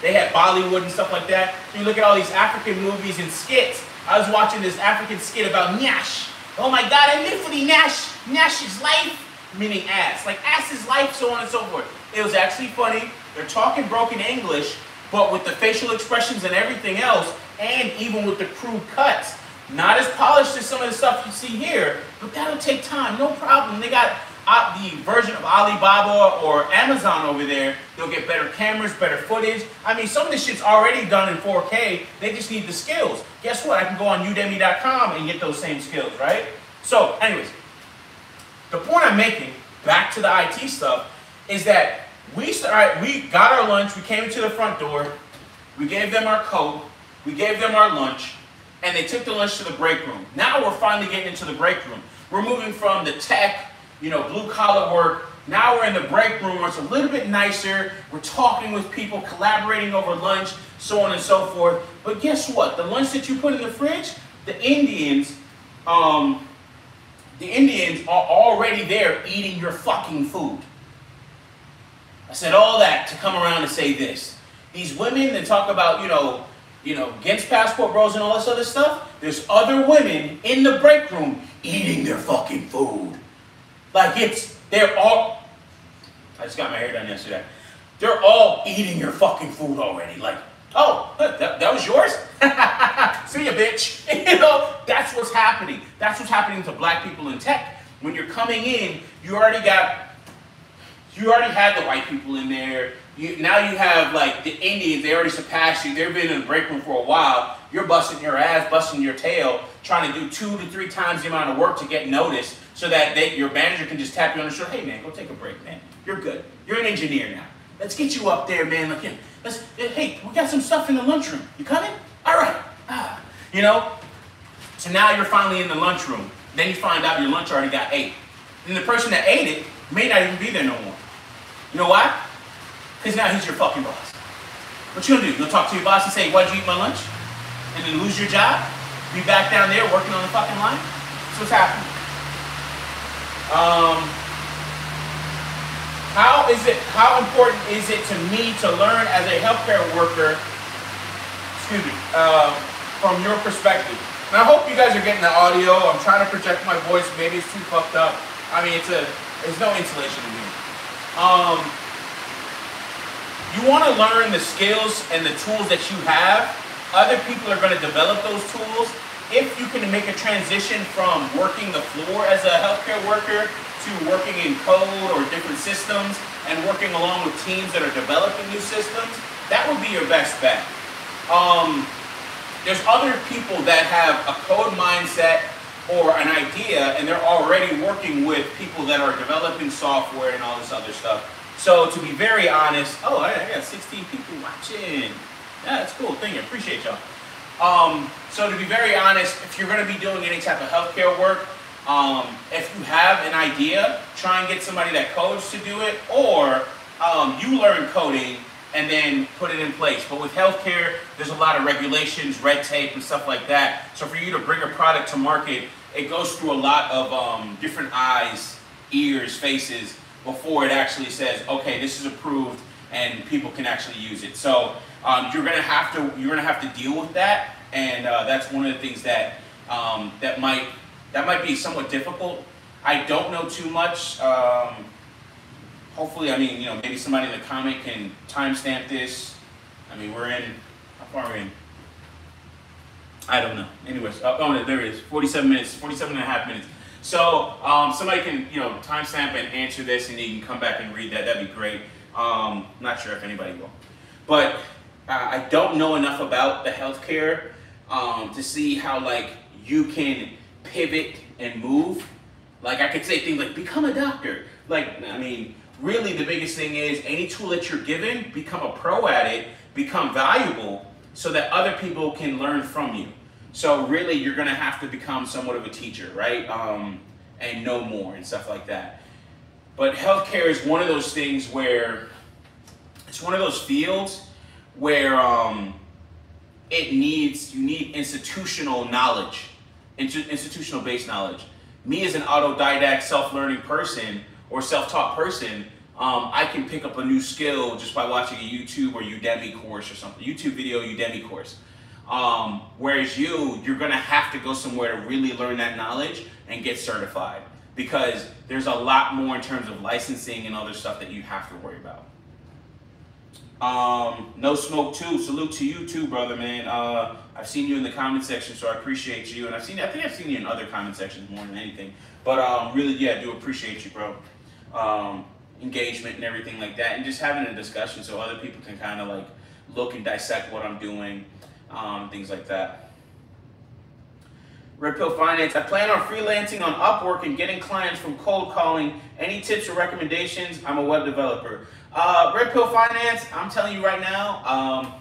they had Bollywood and stuff like that. You look at all these African movies and skits. I was watching this African skit about Nyash. Oh my God, I live for the Nyash. Nyash is life, meaning ass. Like ass is life, so on and so forth. It was actually funny. They're talking broken English, but with the facial expressions and everything else, and even with the crude cuts. Not as polished as some of the stuff you see here, but that'll take time, no problem. They got the version of Alibaba or Amazon over there. They'll get better cameras, better footage. I mean, some of this shit's already done in 4K. They just need the skills. Guess what? I can go on Udemy.com and get those same skills, right? So, anyways, the point I'm making, back to the IT stuff, is that we got our lunch, we came to the front door, we gave them our coat, we gave them our lunch, and they took the lunch to the break room. Now we're finally getting into the break room. We're moving from the tech, blue collar work. Now we're in the break room where it's a little bit nicer. We're talking with people, collaborating over lunch, so on and so forth. But guess what? The lunch that you put in the fridge, the Indians are already there eating your fucking food. I said all that to come around and say this. These women that talk about, against passport bros and all this other stuff, there's other women in the break room eating their fucking food. Like they're all, I just got my hair done yesterday. They're all eating your fucking food already. Like, oh, that was yours? See ya, bitch. That's what's happening. That's what's happening to black people in tech. When you're coming in, you already got you already had the white people in there. Now you have like the Indians. They already surpassed you. They've been in the break room for a while. You're busting your ass, busting your tail, trying to do 2 to 3 times the amount of work to get noticed, so that your manager can just tap you on the shoulder. Hey man, go take a break, man. You're good. You're an engineer now. Let's get you up there, man. Like, hey, we got some stuff in the lunchroom. You coming? All right. You know. So now you're finally in the lunchroom. Then you find out your lunch already got ate. And the person that ate it may not even be there no more. You know why? Because now he's your fucking boss. What you gonna do? You gonna talk to your boss and say, why'd you eat my lunch? And then lose your job? Be back down there working on the fucking line? That's what's happening. How important is it to me to learn as a healthcare worker, from your perspective? And I hope you guys are getting the audio. I'm trying to project my voice. Maybe it's too fucked up. I mean, there's no insulation in here. You want to learn the skills and the tools that you have. Other people are going to develop those tools. If you can make a transition from working the floor as a healthcare worker to working in code or different systems and working along with teams that are developing new systems, that would be your best bet. There's other people that have a code mindset or an idea, and they're already working with people that are developing software and all this other stuff. So to be very honest, I got 16 people watching. Yeah, that's cool. Thank you. Appreciate y'all. So to be very honest, if you're going to be doing any type of healthcare work, if you have an idea, try and get somebody that codes to do it, or you learn coding and then put it in place. But with healthcare, there's a lot of regulations, red tape, and stuff like that. So for you to bring a product to market, it goes through a lot of different eyes, ears, faces, before it actually says, okay, this is approved and people can actually use it. So you're gonna have to deal with that, and that's one of the things that that might be somewhat difficult. I don't know too much. Hopefully, I mean, you know, maybe somebody in the comment can timestamp this. I mean, we're in, how far are we in? I don't know. Anyways, oh, there it is, 47 minutes, 47 and a half minutes. So somebody can, you know, timestamp and answer this, and you can come back and read that. That'd be great. Not sure if anybody will. But I don't know enough about the healthcare to see how, like, you can pivot and move. Like, I could say things like, become a doctor. Like, I mean, really the biggest thing is any tool that you're given, become a pro at it, become valuable so that other people can learn from you. So really you're gonna have to become somewhat of a teacher, right? And know more and stuff like that. But healthcare is one of those things where, it's one of those fields where you need institutional knowledge, institutional based knowledge. Me as an autodidact, self-learning person or self-taught person, I can pick up a new skill just by watching a YouTube or Udemy course or something, YouTube video, Udemy course. Whereas you're gonna have to go somewhere to really learn that knowledge and get certified, because there's a lot more in terms of licensing and other stuff that you have to worry about. No Smoke too, salute to you too, brother, man. I've seen you in the comment section, so I appreciate you, and I think I've seen you in other comment sections more than anything. But really, yeah, I do appreciate you, bro. Engagement and everything like that, and just having a discussion so other people can kind of like look and dissect what I'm doing, things like that. Red Pill Finance, I plan on freelancing on Upwork and getting clients from cold calling. Any tips or recommendations? I'm a web developer. Red Pill Finance, I'm telling you right now,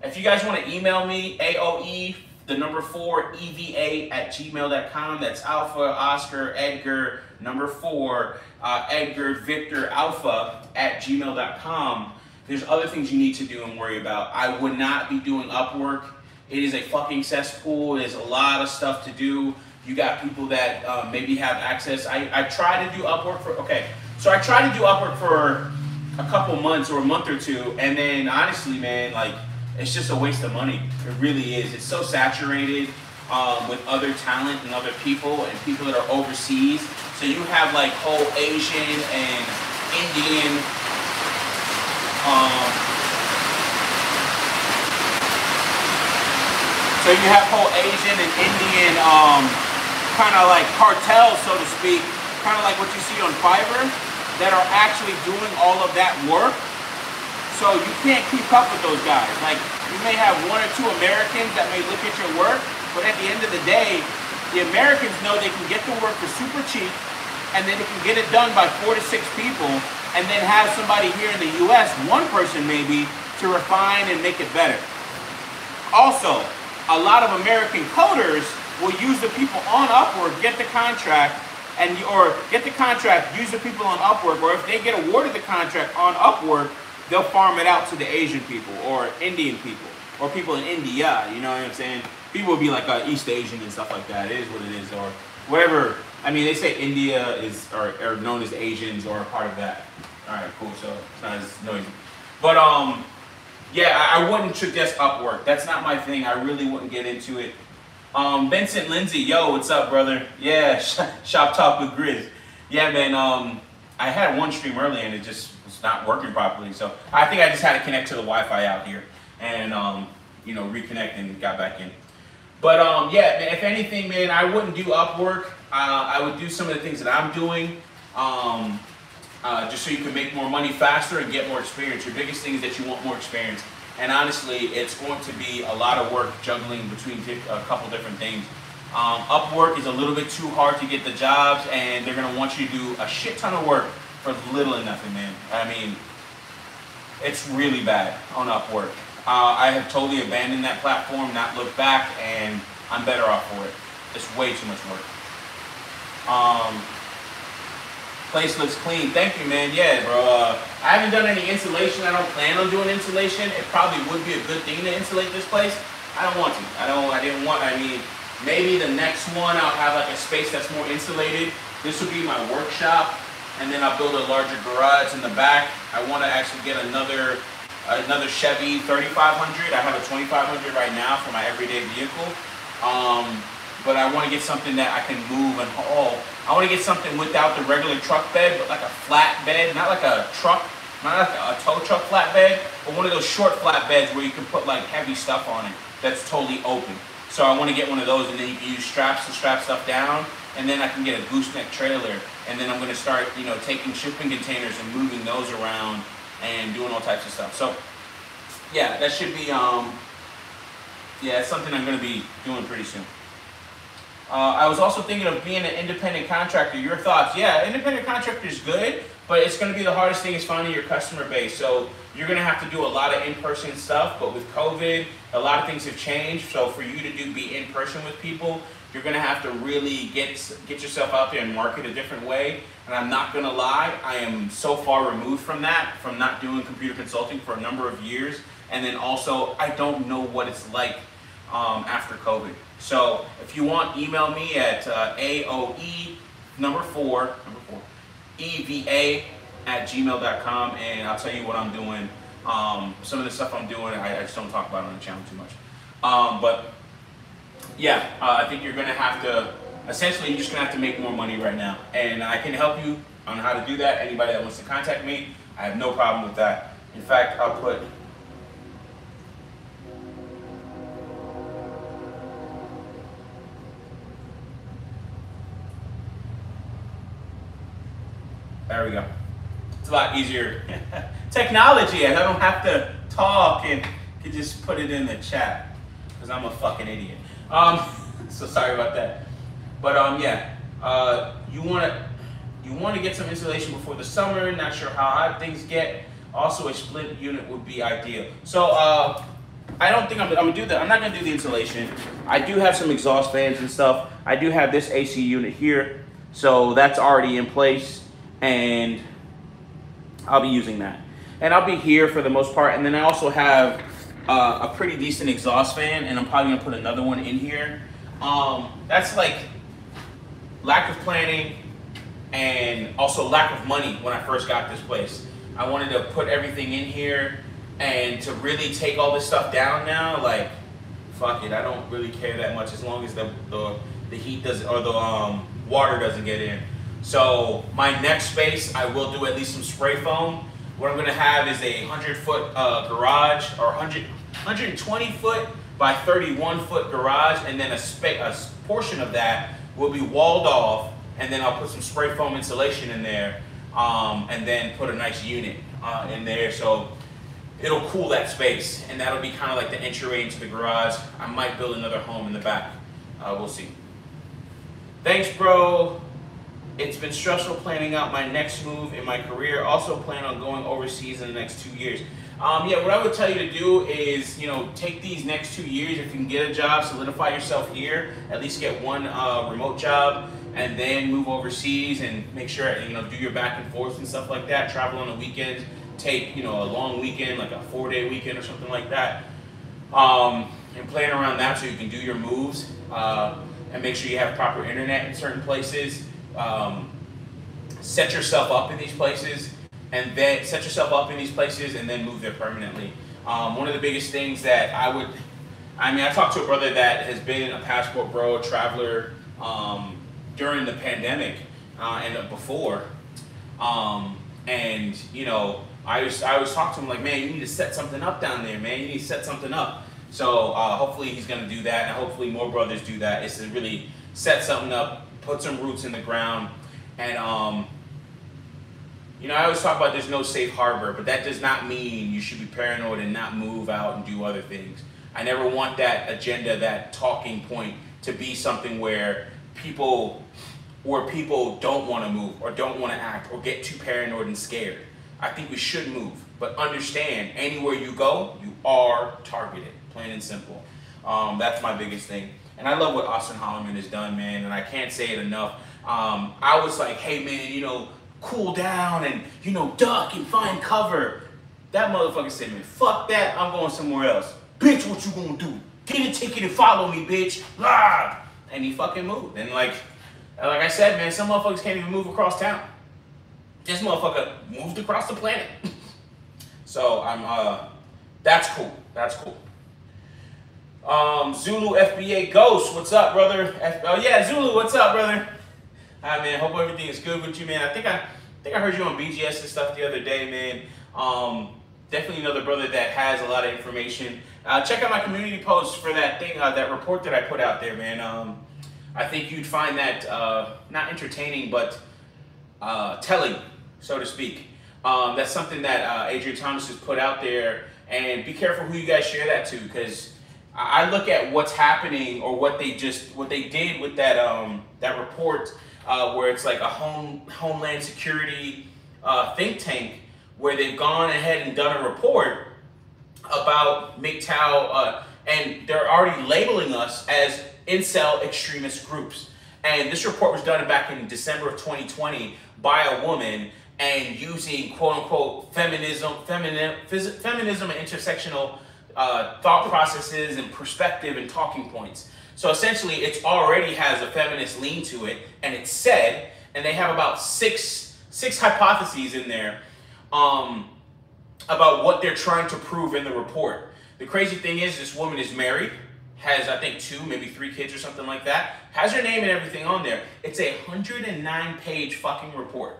if you guys want to email me, AOE, the number 4, EVA@gmail.com. That's Alpha, Oscar, Edgar, number 4, Edgar, Victor, Alpha @gmail.com. There's other things you need to do and worry about. I would not be doing Upwork. It is a fucking cesspool. There's a lot of stuff to do. You got people that maybe have access. I try to do Upwork I tried to do Upwork for a couple months or a month or two, and then honestly, man, like, it's just a waste of money. It really is. It's so saturated with other talent and other people and people that are overseas. So you have like whole Asian and Indian so you have whole Asian and Indian kind of like cartels, so to speak, kind of like what you see on Fiverr, that are actually doing all of that work. So you can't keep up with those guys. Like, you may have 1 or 2 Americans that may look at your work, but at the end of the day, the Americans know they can get the work for super cheap, and then they can get it done by 4 to 6 people, and then have somebody here in the US, one person maybe, to refine and make it better. Also, a lot of American coders will use the people on Upwork, get the contract, or get the contract, use the people on Upwork, or if they get awarded the contract on Upwork, they'll farm it out to the Asian people, or Indian people, or people in India, you know what I'm saying? People will be like East Asian and stuff like that. It is what it is, or whatever. I mean, they say India is, or known as Asians, or a part of that. All right, cool, so it's not as noisy. But, yeah, I wouldn't suggest Upwork. That's not my thing. I really wouldn't get into it. Vincent Lindsay, yo, what's up, brother? Yeah, Shop Talk with Grizz. Yeah, man, I had one stream earlier and it just was not working properly. So I think I just had to connect to the Wi-Fi out here and, you know, reconnect and got back in. But, yeah, man, if anything, man, I wouldn't do Upwork. I would do some of the things that I'm doing. Just so you can make more money faster and get more experience. Your biggest thing is that you want more experience. And honestly, it's going to be a lot of work juggling between a couple different things. Upwork is a little bit too hard to get the jobs, and they're going to want you to do a shit ton of work for little and nothing, man. I mean, it's really bad on Upwork. I have totally abandoned that platform, not looked back, and I'm better off for it. It's way too much work. Place looks clean. Thank you, man. Yeah, bro. I haven't done any insulation. I don't plan on doing insulation. It probably would be a good thing to insulate this place. I don't want to. I mean, maybe the next one I'll have like a space that's more insulated. This will be my workshop, and then I'll build a larger garage in the back. I want to actually get another Chevy 3500. I have a 2500 right now for my everyday vehicle. But I want to get something that I can move and haul. I want to get something without the regular truck bed, but like a flat bed, not like a truck, not like a tow truck flat bed, but one of those short flat beds where you can put like heavy stuff on it that's totally open. So I want to get one of those, and then you can use straps to strap stuff down, and then I can get a gooseneck trailer, and then I'm going to start, you know, taking shipping containers and moving those around and doing all types of stuff. So yeah, that should be, yeah, it's something I'm going to be doing pretty soon. I was also thinking of being an independent contractor. Your thoughts? Yeah, independent contractor is good, but it's going to be the hardest thing is finding your customer base. So you're going to have to do a lot of in-person stuff, but with COVID, a lot of things have changed. So for you to be in person with people, you're going to have to really get yourself out there and market a different way. And I'm not going to lie, I am so far removed from that, from not doing computer consulting for a number of years. And then also, I don't know what it's like after COVID. So if you want, email me at AOE4EVA@gmail.com, and I'll tell you what I'm doing. Some of the stuff I'm doing, I just don't talk about on the channel too much. But yeah, I think you're gonna have to, essentially you're just gonna have to make more money right now. And I can help you on how to do that. Anybody that wants to contact me, I have no problem with that. In fact, I'll put, there we go. It's a lot easier. Technology, and I don't have to talk and can just put it in the chat because I'm a fucking idiot. So sorry about that. But yeah, you want to get some insulation before the summer. Not sure how hot things get. Also, a split unit would be ideal. So I don't think I'm gonna do that. I'm not gonna do the insulation. I do have some exhaust fans and stuff. I do have this AC unit here, so that's already in place. And I'll be using that. And I'll be here for the most part. And then I also have a pretty decent exhaust fan, and I'm probably gonna put another one in here. That's like lack of planning and also lack of money when I first got this place. I wanted to put everything in here, and to really take all this stuff down now, like, fuck it, I don't really care that much as long as the heat doesn't, or the water doesn't get in. So my next space, I will do at least some spray foam. What I'm gonna have is a 100-foot garage, or 120-foot by 31-foot garage, and then a portion of that will be walled off
and then I'll put some spray foam insulation in there, and then put a nice unit in there, so it'll cool that space, and that'll be kind of like the entryway into the garage. I might build another home in the back. We'll see. Thanks, bro. It's been stressful planning out my next move in my career. Also plan on going overseas in the next 2 years. Yeah, what I would tell you to do is, take these next 2 years. If you can get a job, solidify yourself here, at least get one remote job, and then move overseas and make sure, do your back and forth and stuff like that. Travel on the weekends, take, a long weekend, like a 4-day weekend or something like that. And plan around that so you can do your moves, and make sure you have proper internet in certain places. Set yourself up in these places, and then move there permanently. One of the biggest things that I talked to a brother that has been a passport bro, a traveler, during the pandemic, and before, and I was talking to him like, man, you need to set something up down there, man. You need to set something up. So hopefully he's gonna do that, and hopefully more brothers do that. Is to really set something up, put some roots in the ground, and I always talk about there's no safe harbor, but that does not mean you should be paranoid and not move out and do other things. I never want that agenda, that talking point, to be something where people don't want to move or don't want to act or get too paranoid and scared. I think we should move, but understand anywhere you go, you are targeted, plain and simple. That's my biggest thing. And I love what Austin Holloman has done, man, and I can't say it enough. I was like, hey, man, cool down and, duck and find cover. That motherfucker said, man, fuck that, I'm going somewhere else. Bitch, what you gonna do? Get a ticket and follow me, bitch. Blah. And he fucking moved. And like I said, man, some motherfuckers can't even move across town. This motherfucker moved across the planet. So that's cool. That's cool. Zulu FBA Ghost, what's up, brother? Oh yeah, Zulu, what's up, brother? Hi, man. Hope everything is good with you, man. I think I heard you on BGS and stuff the other day, man. Definitely another brother that has a lot of information. Check out my community post for that thing, that report that I put out there, man. I think you'd find that not entertaining, but telling, so to speak. That's something that Adrian Thomas has put out there, and be careful who you guys share that to, because I look at what's happening or what they did with that report, where it's like a Homeland Security think tank, where they've gone ahead and done a report about MGTOW, and they're already labeling us as incel extremist groups. And this report was done back in December of 2020 by a woman, and using quote unquote feminism and intersectional thought processes and perspective and talking points. So essentially it already has a feminist lean to it, and it's said, and they have about six hypotheses in there about what they're trying to prove in the report. The crazy thing is, this woman is married, has I think 2, maybe 3 kids or something like that, has her name and everything on there. It's a 109-page fucking report.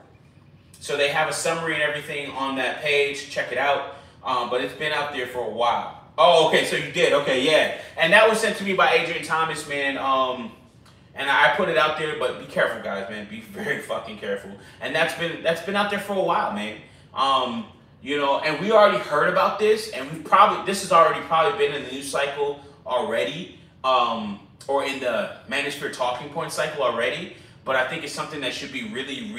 So they have a summary and everything on that page. Check it out. But it's been out there for a while. Oh, okay, so you did. Okay, yeah. And that was sent to me by Adrian Thomas, man. And I put it out there, but be careful, guys, man. Be very fucking careful. And that's been out there for a while, man. And we already heard about this, and this has already probably been in the news cycle already, or in the Manosphere talking point cycle already. But I think it's something that should be really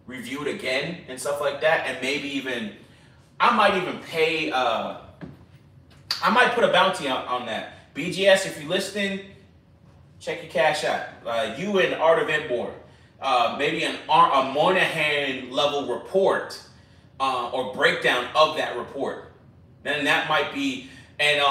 reviewed again and stuff like that. And maybe even, I might even pay, I might put a bounty on that. BGS, if you're listening, check your cash out. You and Art of Inborn. Maybe a Moynihan level report, or breakdown of that report. Then that might be, and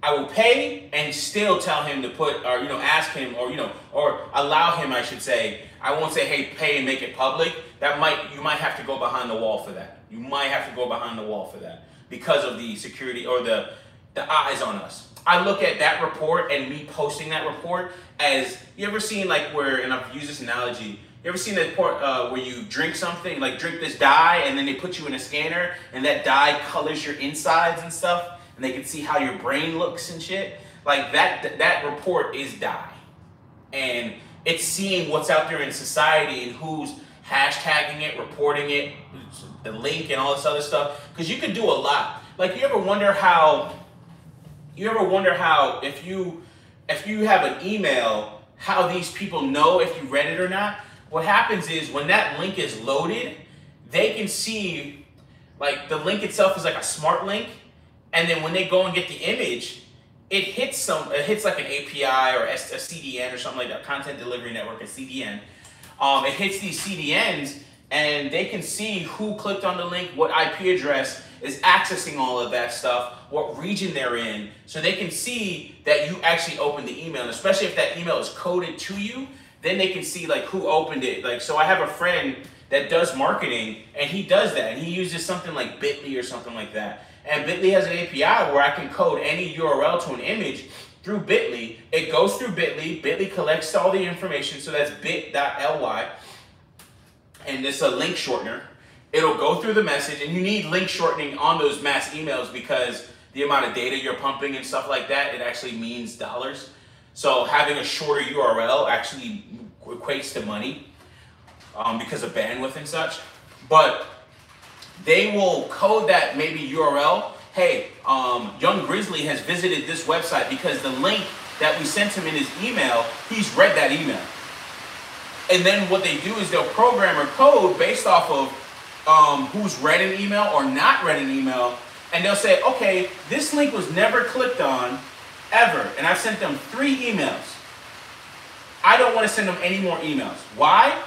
I will pay and still tell him to put, or ask him, or allow him, I should say. I won't say, hey, pay and make it public. You might have to go behind the wall for that. You might have to go behind the wall for that because of the security or the eyes on us. I look at that report and me posting that report as, you ever seen and I've used this analogy, you ever seen that report where you drink something, like drink this dye, and then they put you in a scanner and that dye colors your insides and stuff, and they can see how your brain looks and shit? Like that report is dye. And
it's seeing what's out there in society and who's hashtagging it, reporting it, the link and all this other stuff. Because you can do a lot. Like, you ever wonder how if you have an email, how these people know if you read it or not? What happens is when that link is loaded, they can see, like, the link itself is like a smart link, and then when they go and get the image, it hits like an API or a CDN or something like that, content delivery network, a CDN. It hits these CDNs, and they can see who clicked on the link, what IP address is accessing all of that stuff, what region they're in, so they can see that you actually opened the email. And especially if that email is coded to you, then they can see like who opened it. Like, so I have a friend that does marketing, and he does that, and he uses something like Bitly or something like that. And Bitly has an API where I can code any URL to an image through Bitly. It goes through Bitly. Bitly collects all the information, so that's bit.ly, and it's a link shortener. It'll go through the message, and you need link shortening on those mass emails because the amount of data you're pumping and stuff like that, it actually means dollars. So having a shorter URL actually equates to money because of bandwidth and such. But they will code that maybe URL. Hey, Young Grizzly has visited this website because the link that we sent him in his email, he's read that email. And then what they do is they'll program or code based off of who's read an email or not read an email, and they'll say, okay, this link was never clicked on ever, and I've sent them 3 emails. I don't want to send them any more emails. Why?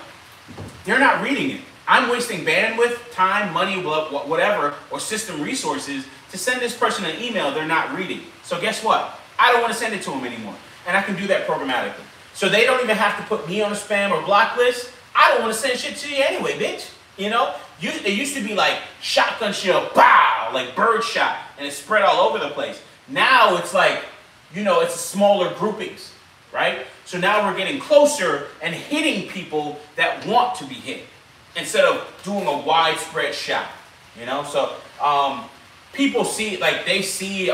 They're not reading it. I'm wasting bandwidth, time, money, whatever, or system resources to send this person an email they're not reading. So guess what? I don't want to send it to them anymore, and I can do that programmatically. So they don't even have to put me on a spam or block list. I don't want to send shit to you anyway, bitch. You know? It used to be like shotgun shell, pow, like bird shot, and it's spread all over the place. Now it's like, you know, it's smaller groupings, right? So now we're getting closer and hitting people that want to be hit instead of doing a widespread shot, you know? So people see, like they see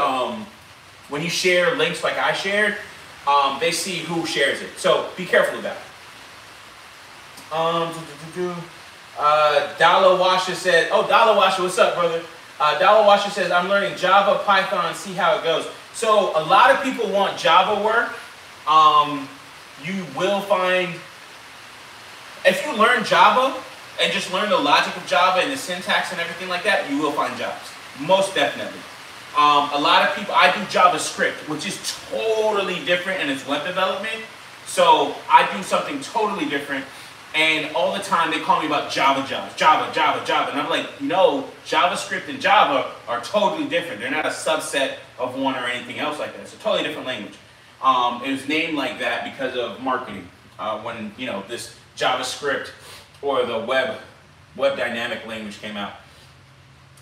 when you share links like I shared, they see who shares it. So be careful of that. Dalawasha said, oh, Dalawasha, what's up, brother? Dalawasha says, I'm learning Java, Python, see how it goes. So a lot of people want Java work. You will find, if you learn Java and just learn the logic of Java and the syntax and everything like that, you will find jobs. Most definitely. A lot of people, I do JavaScript, which is totally different, and it's web development. So I do something totally different. And all the time they call me about Java jobs, Java. And I'm like, no, JavaScript and Java are totally different. They're not a subset of one or anything else like that. It's a totally different language. It was named like that because of marketing. When, you know, this JavaScript or the web dynamic language came out.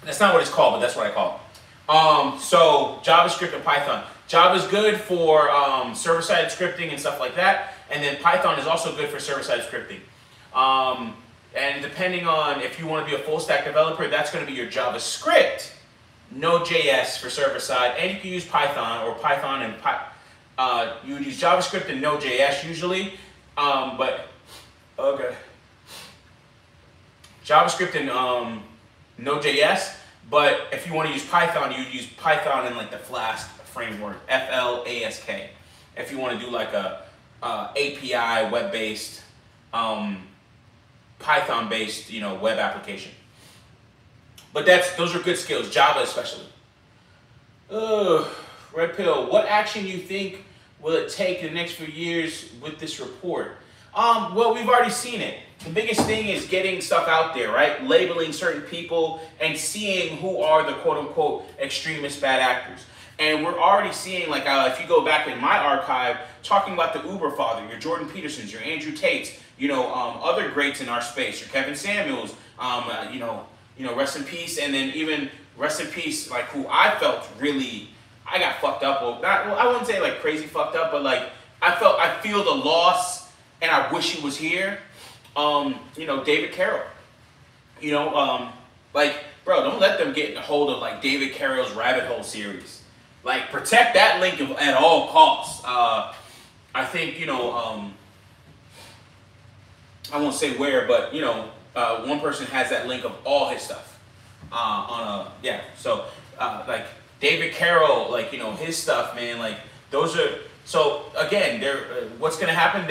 That's not what it's called, but that's what I call it. So JavaScript and Python. Java's good for server-side scripting and stuff like that. And then Python is also good for server-side scripting. And depending on if you want to be a full stack developer, that's going to be your JavaScript, Node.js for server side, and you can use Python or Python and you would use JavaScript and Node.js usually, but okay, JavaScript and Node.js. But if you want to use Python, you would use Python in like the Flask framework, Flask. If you want to do like a API web-based, Python-based, you know, web application. But those are good skills, Java especially. Red Pill, what action do you think will it take in the next few years with this report? Well, we've already seen it. The biggest thing is getting stuff out there, right? Labeling certain people and seeing who are the quote-unquote extremist bad actors. And we're already seeing, like, if you go back in my archive, talking about the Uber father, your Jordan Petersons, your Andrew Tates, you know, other greats in our space, your Kevin Samuels, you know, rest in peace, and then even rest in peace, like, who I felt really, I got fucked up. Well, I wouldn't say like crazy fucked up, but like I feel the loss, and I wish he was here. You know, David Carroll. You know, like, bro, don't let them get a hold of like David Carroll's Rabbit Hole series. Like, protect that link at all costs. I think, you know,
I won't say where, but one person has that link of all his stuff So like David Carroll, like his stuff, man, like those are. So again, what's gonna happen?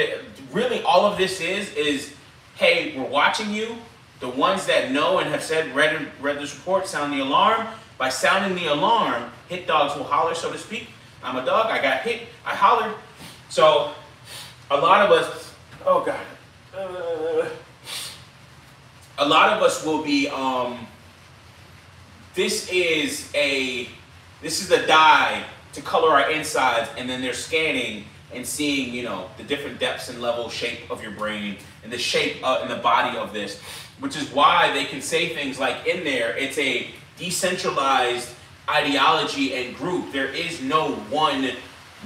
Really, all of this is, hey, we're watching you. The ones that know and have read this report, sound the alarm. By sounding the alarm, hit dogs will holler, so to speak. I'm a dog. I got hit. I hollered. So a lot of us. Oh God. A lot of us will be. This is the dye to color our insides, and then they're scanning and seeing, the different depths and level shape of your brain and the shape and the body of this, which is why they can say things like in there, it's a decentralized ideology and group. There is no one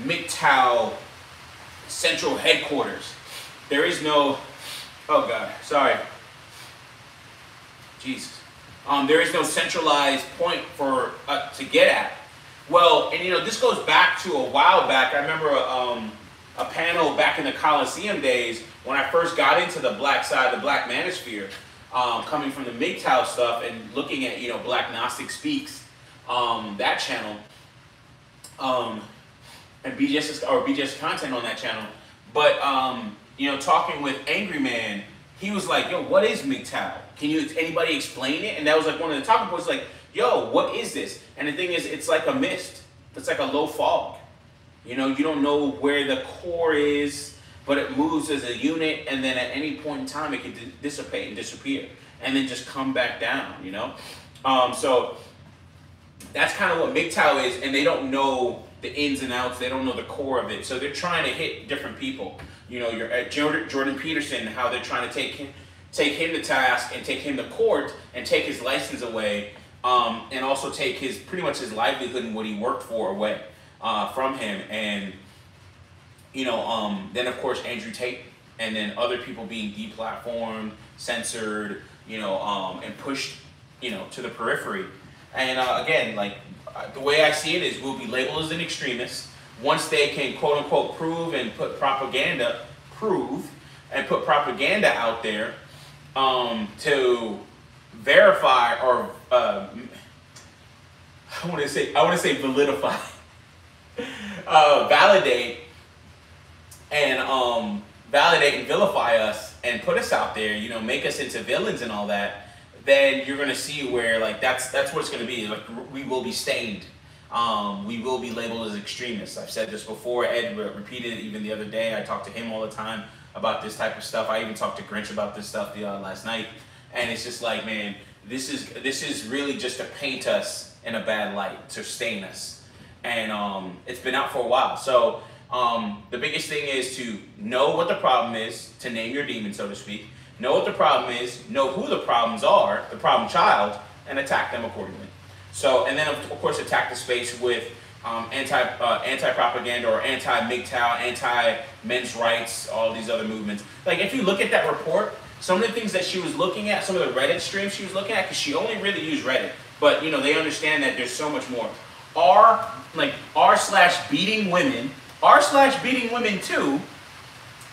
MGTOW central headquarters. There is no, oh God, sorry. Jesus. There is no centralized point for to get at. Well, and this goes back to a while back. I remember a panel back in the Coliseum days when I first got into the black side, the Black Manosphere, coming from the MGTOW stuff and looking at Black Gnostic Speaks, that channel, and BJS content on that channel. But talking with Angry Man, he was like, "Yo, what is MGTOW? Can anybody explain it?" And that was like one of the talking points, like, "Yo, what is this?" And the thing is, it's like a mist. It's like a low fog. You don't know where the core is, but it moves as a unit, and then at any point in time, it can dissipate and disappear, and then just come back down. So that's kind of what MGTOW is, and they don't know the ins and outs. They don't know the core of it, so they're trying to hit different people. You're at Jordan Peterson, how they're trying to take him to task and take him to court and take his license away, and also take pretty much his livelihood and what he worked for away from him. And then of course Andrew Tate, and then other people being deplatformed, censored, and pushed, to the periphery. And again, like the way I see it is, we'll be labeled as an extremist once they can quote unquote prove and put propaganda out there to verify or I want to say validify, validate and vilify us and put us out there, make us into villains and all that. Then you're gonna see where like that's what it's gonna be. Like we will be stained. We will be labeled as extremists. I've said this before. Ed repeated it even the other day. I talk to him all the time about this type of stuff. I even talked to Grinch about this stuff last night. And it's just like, man, this is really just to paint us in a bad light, to stain us. And it's been out for a while. So the biggest thing is to know what the problem is, to name your demon, so to speak. Know what the problem is, know who the problems are, the problem child, and attack them accordingly. So, and then of course attack the space with anti-propaganda or anti-MGTOW, anti-men's rights, all these other movements. Like if you look at that report, some of the things that she was looking at, some of the Reddit streams she was looking at, because she only really used Reddit, but they understand that there's so much more. r/beating women too,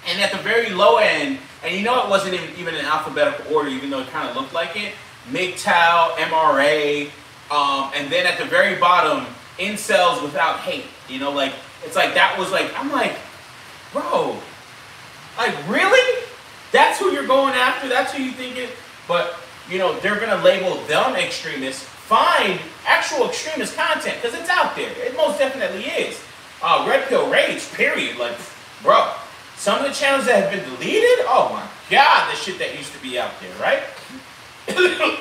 and at the very low end, and it wasn't even in alphabetical order, even though it kind of looked like it, MGTOW, MRA, and then at the very bottom, incels without hate. It's like that was like, I'm like, bro, like really? That's who you're going after? That's who you think it? But, they're going to label them extremists. Find actual extremist content, because it's out there. It most definitely is. Red Pill Rage, period. Like, bro, some of the channels that have been deleted, oh my God, the shit that used to be out there, right?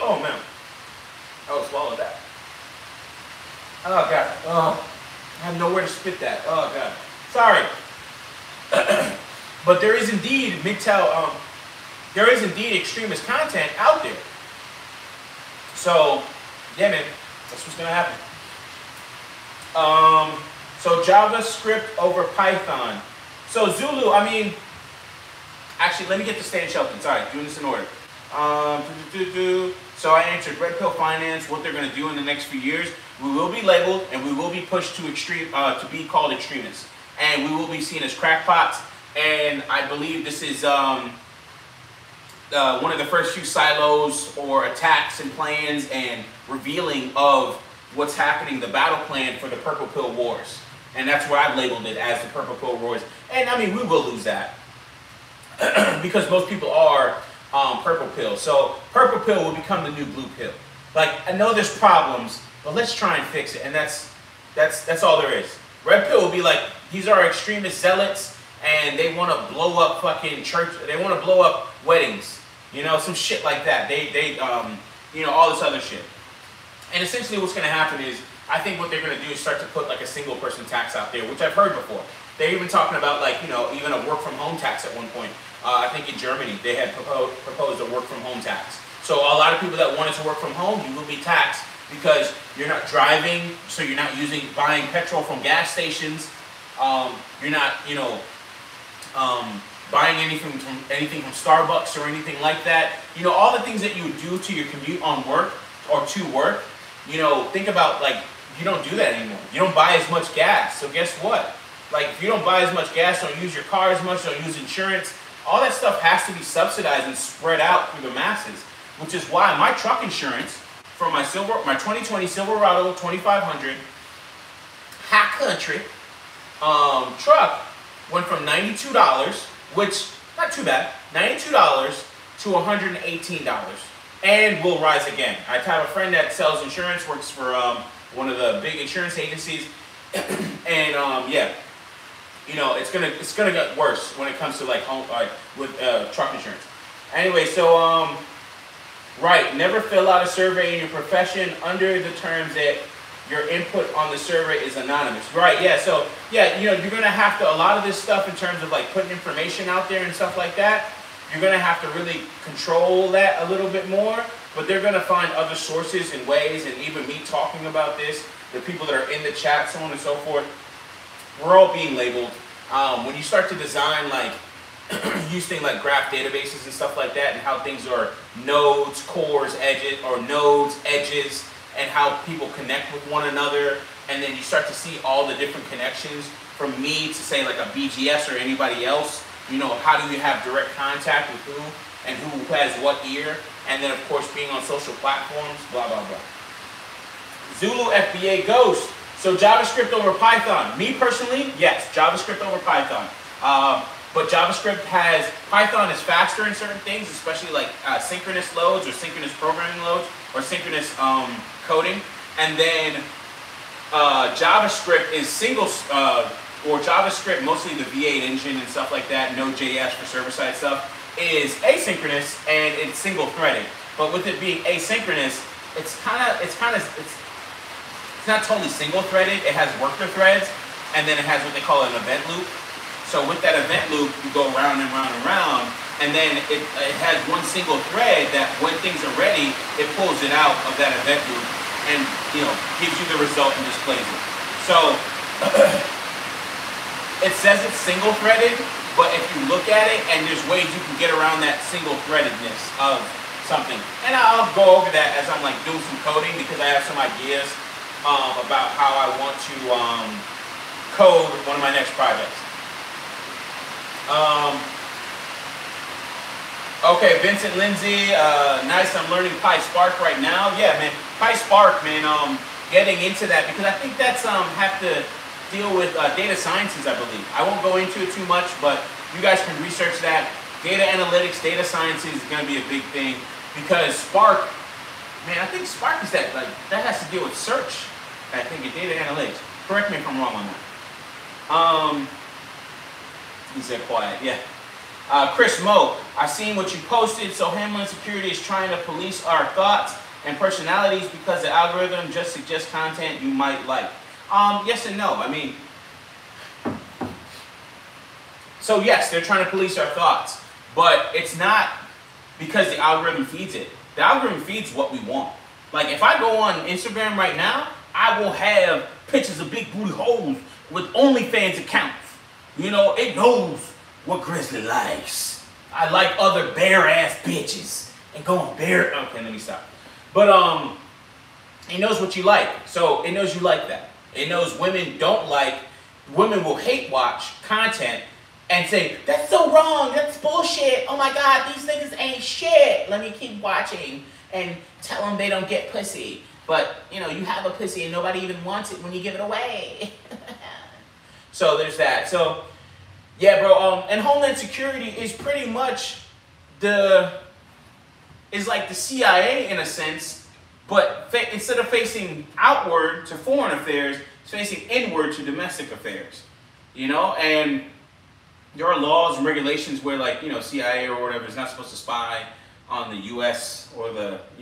Oh, man. I will swallow that. Oh, God. Oh, I have nowhere to spit that. Oh, God. Sorry. But there is indeed MGTOW, there is indeed extremist content out there. So, yeah, man, that's what's going to happen. So JavaScript over Python. So Zulu, actually, let me get to Stan Shelton. Sorry, doing this in order. So I answered Red Pill Finance, what they're going to do in the next few years. We will be labeled and we will be pushed to to be called extremists. And we will be seen as crackpots. And I believe this is
one of the first few silos or attacks and plans and revealing of what's happening, the battle plan for the Purple Pill Wars. And that's where I've labeled it, as the Purple Pill Wars. And I mean, we will lose that because most people are purple pill. So purple pill will become the new blue pill. Like, I know there's problems, but let's try and fix it. And that's all there is. Red pill will be like, these are extremist zealots and they want to blow up fucking church. They want to blow up weddings, you know, some shit like that. They you know, all this other shit. And essentially what's going to happen is, I think what they're going to do is start to put like a single person tax out there, which I've heard before. They're even talking about, like, you know, even a work from home tax at one point. I think in Germany they had proposed a work from home tax. So a lot of people that wanted to work from home, you will be taxed because you're not driving, so you're not buying petrol from gas stations. You're not, you know, buying anything from Starbucks or anything like that. You know, all the things that you would do to your commute on work or to work. You know, think about, like, you don't do that anymore. You don't buy as much gas. So guess what? Like, if you don't buy as much gas, don't use your car as much, don't use insurance, all that stuff has to be subsidized and spread out through the masses, which is why my truck insurance for my 2020 Silverado 2500 half country truck went from $92, which, not too bad, $92 to $118. And will rise again. I have a friend that sells insurance, works for one of the big insurance agencies, and yeah, you know, it's gonna get worse when it comes to like home, with truck insurance. Anyway, so right, never fill out a survey in your profession under the terms that your input on the survey is anonymous. Right? Yeah. So yeah, you know, you're gonna have to, a lot of this stuff in terms of like putting information out there and stuff like that. You're going to have to really control that a little bit more, but they're going to find other sources and ways, and even me talking about this, the people that are in the chat, so on and so forth, we're all being labeled. When you start to design, like, using like graph databases and stuff like that, and how things are nodes, cores, edges, or nodes, edges, and how people connect with one another, and then you start to see all the different connections from me to, say, like a BGS or anybody else. You know, how do you have direct contact with who, and who has what ear, and then of course being on social platforms, blah, blah, blah. Zulu FBA Ghost. So JavaScript over Python. Me personally, yes, JavaScript over Python. But JavaScript Python is faster in certain things, especially like synchronous loads or synchronous programming loads or synchronous coding. And then JavaScript is or JavaScript, mostly the V8 engine and stuff like that, Node.js for server-side stuff, is asynchronous and it's single-threaded. But with it being asynchronous, it's not totally single-threaded. It has worker threads, and then it has what they call an event loop. So with that event loop, you go around and round and round, and then it has one single thread that when things are ready, it pulls it out of that event loop and, you know, gives you the result and displays it. So it says it's single-threaded, but if you look at it, and there's ways you can get around that single-threadedness of something. And I'll go over that as I'm like doing some coding, because I have some ideas about how I want to code one of my next projects. Okay, Vincent Lindsay, nice, I'm learning PySpark right now. Yeah, man, PySpark, man, getting into that, because I think that's have to deal with data sciences, I believe. I won't go into it too much, but you guys can research that. Data analytics, data sciences is going to be a big thing, because Spark, man, I think Spark is that has to deal with search. I think in data analytics. Correct me if I'm wrong on that. He said quiet, yeah. Chris Mo, I've seen what you posted. So Homeland Security is trying to police our thoughts and personalities because the algorithm just suggests content you might like. Yes and no. I mean, so yes, they're trying to police our thoughts, but it's not because the algorithm feeds it. The algorithm feeds what we want. Like, if I go on Instagram right now, I will have pictures of big booty holes with OnlyFans accounts. You know, it knows what Grizzly likes. I like other bare-ass bitches and going bare. Okay, let me stop. But it knows what you like, so it knows you like that. It knows women don't like. Women will hate watch content and say, that's so wrong, that's bullshit, oh my god, these niggas ain't shit. Let me keep watching and tell them they don't get pussy. But, you know, you have a pussy and nobody even wants it when you give it away. So there's that. So, yeah, bro, and Homeland Security is pretty much is like the CIA in a sense, but instead of facing outward to foreign affairs, it's facing inward to domestic affairs, you know? And there are laws and regulations where, like, you know, CIA or whatever is not supposed to spy on the U.S. or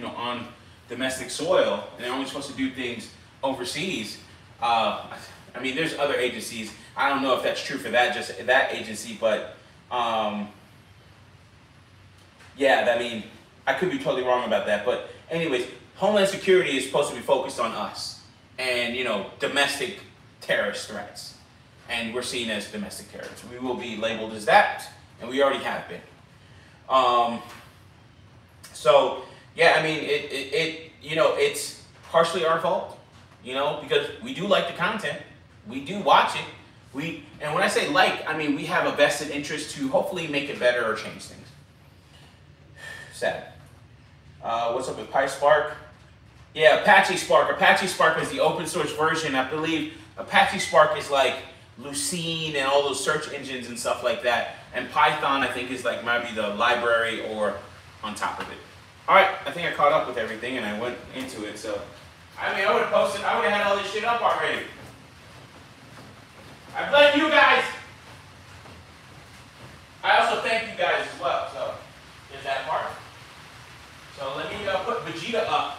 on domestic soil, and they're only supposed to do things overseas. I mean, there's other agencies. I don't know if that's true for that agency, but yeah, I mean, I could be totally wrong about that. But anyways, Homeland Security is supposed to be focused on us and, you know, domestic terrorist threats. And we're seen as domestic terrorists. We will be labeled as that, and we already have been. So yeah, I mean, it's partially our fault, you know, because we do like the content, we do watch it, and when I say like, I mean we have a vested interest to hopefully make it better or change things. Sad. What's up with PySpark? Yeah, Apache Spark. Apache Spark is the open source version. I believe Apache Spark is like Lucene and all those search engines and stuff like that. And Python, I think, is like maybe the library or on top of it. All right, I think I caught up with everything and I went into it. So, I mean, I would have posted, I would have had all this shit up already. I blame you guys. I also thank you guys as well. So, there's that part. So let me put Vegeta up.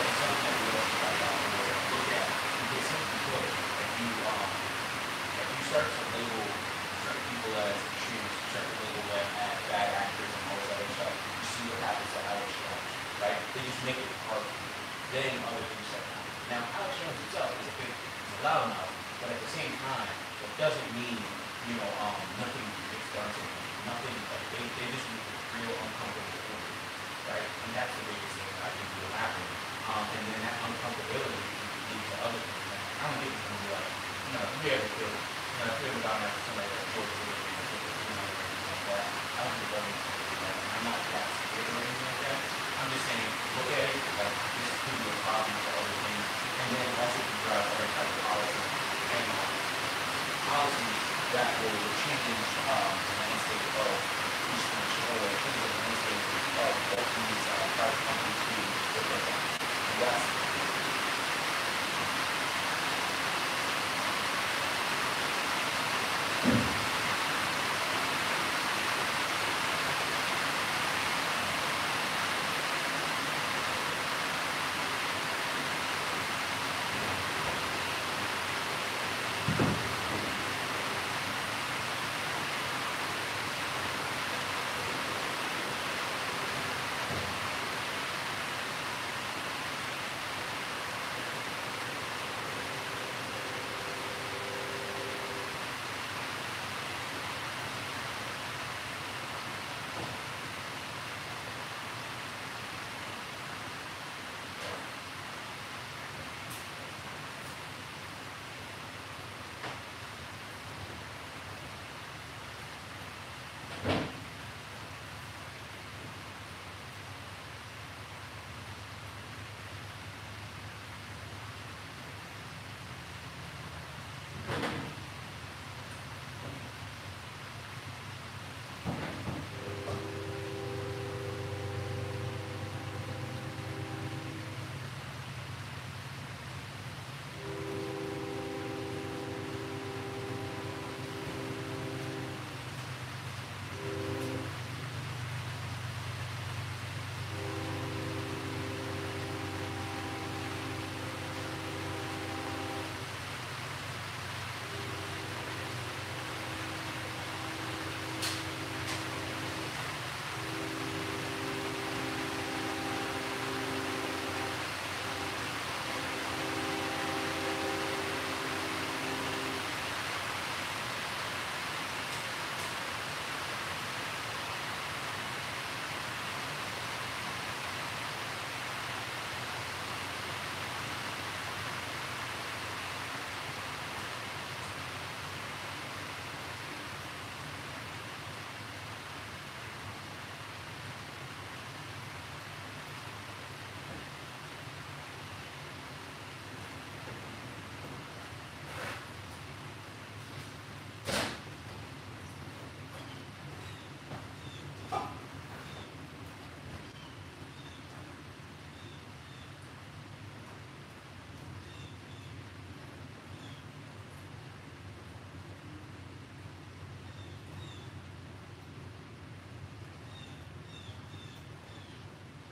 it's something that we also got to look at, because simply put, if you start to label certain people as extremes, start to label them as bad actors and all this other stuff, you see what happens to Alex Jones, right? They just make it harder. Then other things start happening. Now, Alex Jones himself is a big, he's a loudmouth, but at the same time, it doesn't mean, nothing gets done to him. Nothing, like, they just make it real uncomfortable for him, right? And that's the biggest thing that I think will happen. And then that uncomfortability can lead to other things. Like, I don't think it's going to be like, if we ever feel, if we ever gotten after somebody that's working with me, or anything like that, I don't think that makes sense. Like, I'm not that scared or anything like that. I'm just saying, look at it, like, this could be a problem for other things. And then also to drive other type of policy and policies that will change the landscape of each country, or change the landscape of what these private companies do with their time. And that's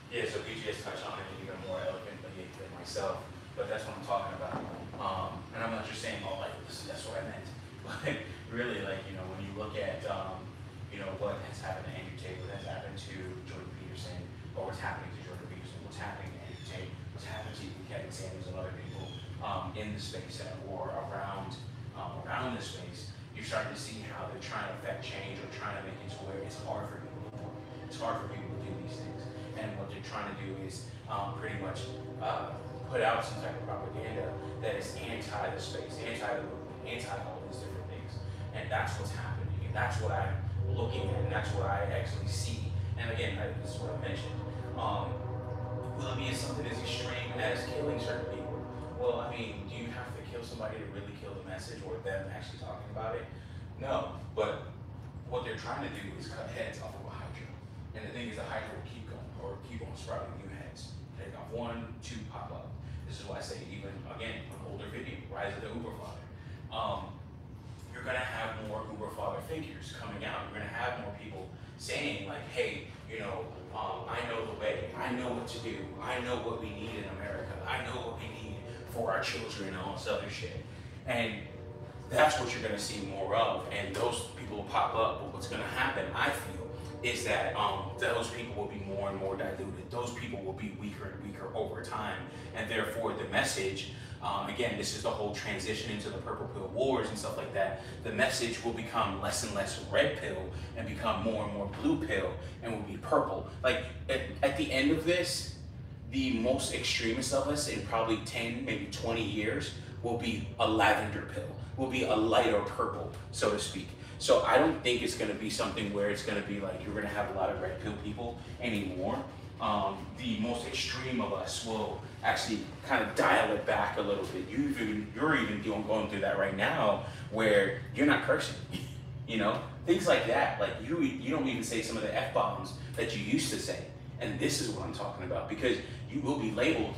yeah, so BGS touched on it even more eloquently than myself, but that's what I'm talking about. And I'm not just saying, oh, like, that's what I meant. But really, like, when you look at, what has happened to Andrew Tate, what has happened to Jordan Peterson, or what's happening to Jordan Peterson, what's happening to Andrew Tate, what's happening to Kevin Samuels and other people in the space or around this space, you're starting to see how they're trying to affect change or trying to make it to where it's hard for people to form. It's hard for people to do these things. And what they're trying to do is pretty much put out some type of propaganda that is anti the space, anti the movement, anti all these different things. And that's what's happening. And that's what I'm looking at, and that's what I actually see. And again, this is what I mentioned. Will it be something as extreme as killing certain people? Well, I mean, do you have to kill somebody to really kill the message or them actually talking about it? No, but what they're trying to do is cut heads off of a hydra. And the thing is, the hydra will keep going, or keep on sprouting new heads. They got 1, 2 pop up. This is why I say, even again, an older video, Rise of the Uber Father. You're gonna have more Uber Father figures coming out. You're gonna have more people saying like, hey,
I know the way. I know what to do. I know what we need in America. I know what we need for our children and all this other shit. And that's what you're going to see more of. And those people will pop up. But what's going to happen, I feel, is that those people will be more and more diluted. Those people will be weaker and weaker over time. And therefore, the message, again, this is the whole transition into the purple pill wars and stuff like that. The message will become less and less red pill and become more and more blue pill and will be purple. Like, at the end of this, the most extremist of us in probably 10, maybe 20 years will be a lavender pill, will be a lighter purple, so to speak. So I don't think it's going to be something where it's going to be like you're going to have a lot of red pill people anymore. The most extreme of us will actually kind of dial it back a little bit. You're even going through that right now, where you're not cursing, you know, things like that. Like you don't even say some of the F-bombs that you used to say, and this is what I'm talking about, because you will be labeled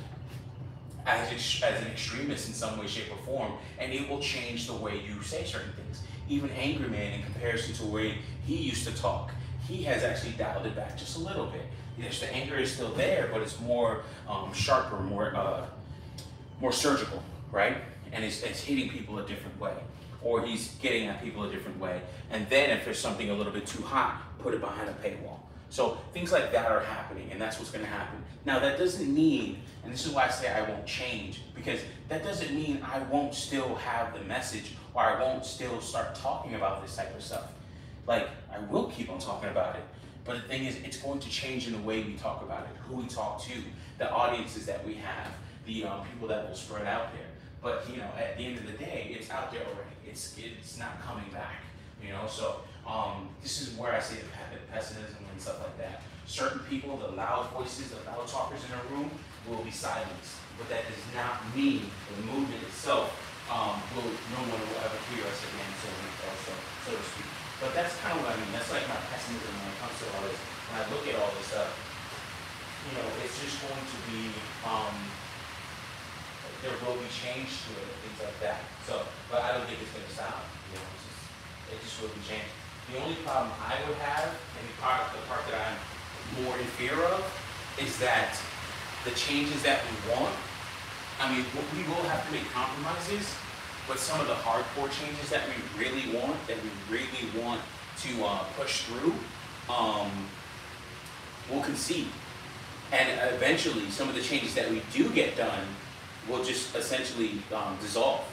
as an extremist in some way, shape, or form, and it will change the way you say certain things. Even Angry Man, in comparison to the way he used to talk, he has actually dialed it back just a little bit. Yes, the anger is still there, but it's more sharper, more surgical, right? And it's hitting people a different way, or he's getting at people a different way. And then if there's something a little bit too hot, put it behind a paywall. So things like that are happening, and that's what's going to happen. Now that doesn't mean, and this is why I say I won't change, because that doesn't mean I won't still have the message, or I won't still start talking about this type of stuff. Like, I will keep on talking about it, but the thing is, it's going to change in the way we talk about it, who we talk to, the audiences that we have, the people that will spread out there. But you know, at the end of the day, it's out there already. It's not coming back. You know, so this is where I say the pessimism and stuff like that. Certain people, the loud voices, the loud talkers in a room, will be silenced. But that does not mean the movement itself no one will ever hear us again, so to speak. But that's kind of what I mean. That's like my pessimism when it comes to all this. When I look at all this stuff, you know, it's just going to be, there will be change to it, things like that. So, but I don't think it's going to stop. You know, it just will be changed. The only problem I would have, and the part that I'm more in fear of, is that the changes that we want, I mean, we will have to make compromises, but some of the hardcore changes that we really want, to push through, we'll concede. And eventually, some of the changes that we do get done will just essentially dissolve,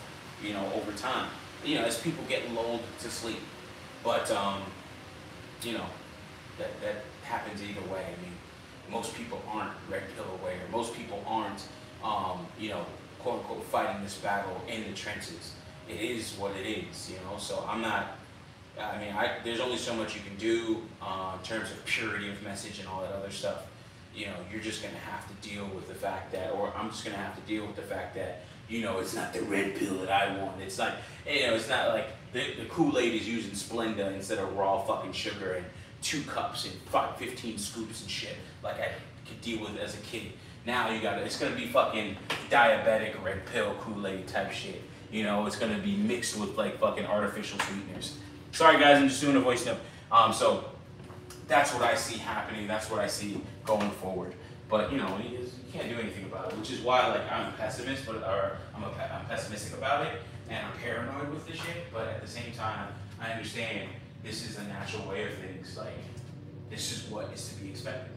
you know, over time. You know, as people get lulled to sleep. But, you know, that happens either way. I mean, most people aren't red pill aware. Most people aren't, you know, quote unquote, fighting this battle in the trenches. It is what it is, you know. So I'm not. I mean, there's only so much you can do in terms of purity of message and all that other stuff. You know, you're just gonna have to deal with the fact that, or I'm just gonna have to deal with the fact that, you know, it's not the red pill that I want. It's not, you know, it's not like the Kool-Aid is using Splenda instead of raw fucking sugar and 2 cups and 15 scoops and shit like I could deal with as a kid. Now it's gonna be fucking diabetic red pill Kool-Aid type shit. You know, it's gonna be mixed with like fucking artificial sweeteners. Sorry guys, I'm just doing a voice note. So that's what I see happening. That's what I see going forward. But you know, you can't do anything about it, which is why like I'm a pessimist, I'm pessimistic about it, and I'm paranoid with this shit. But at the same time, I understand this is a natural way of things. Like, this is what is to be expected.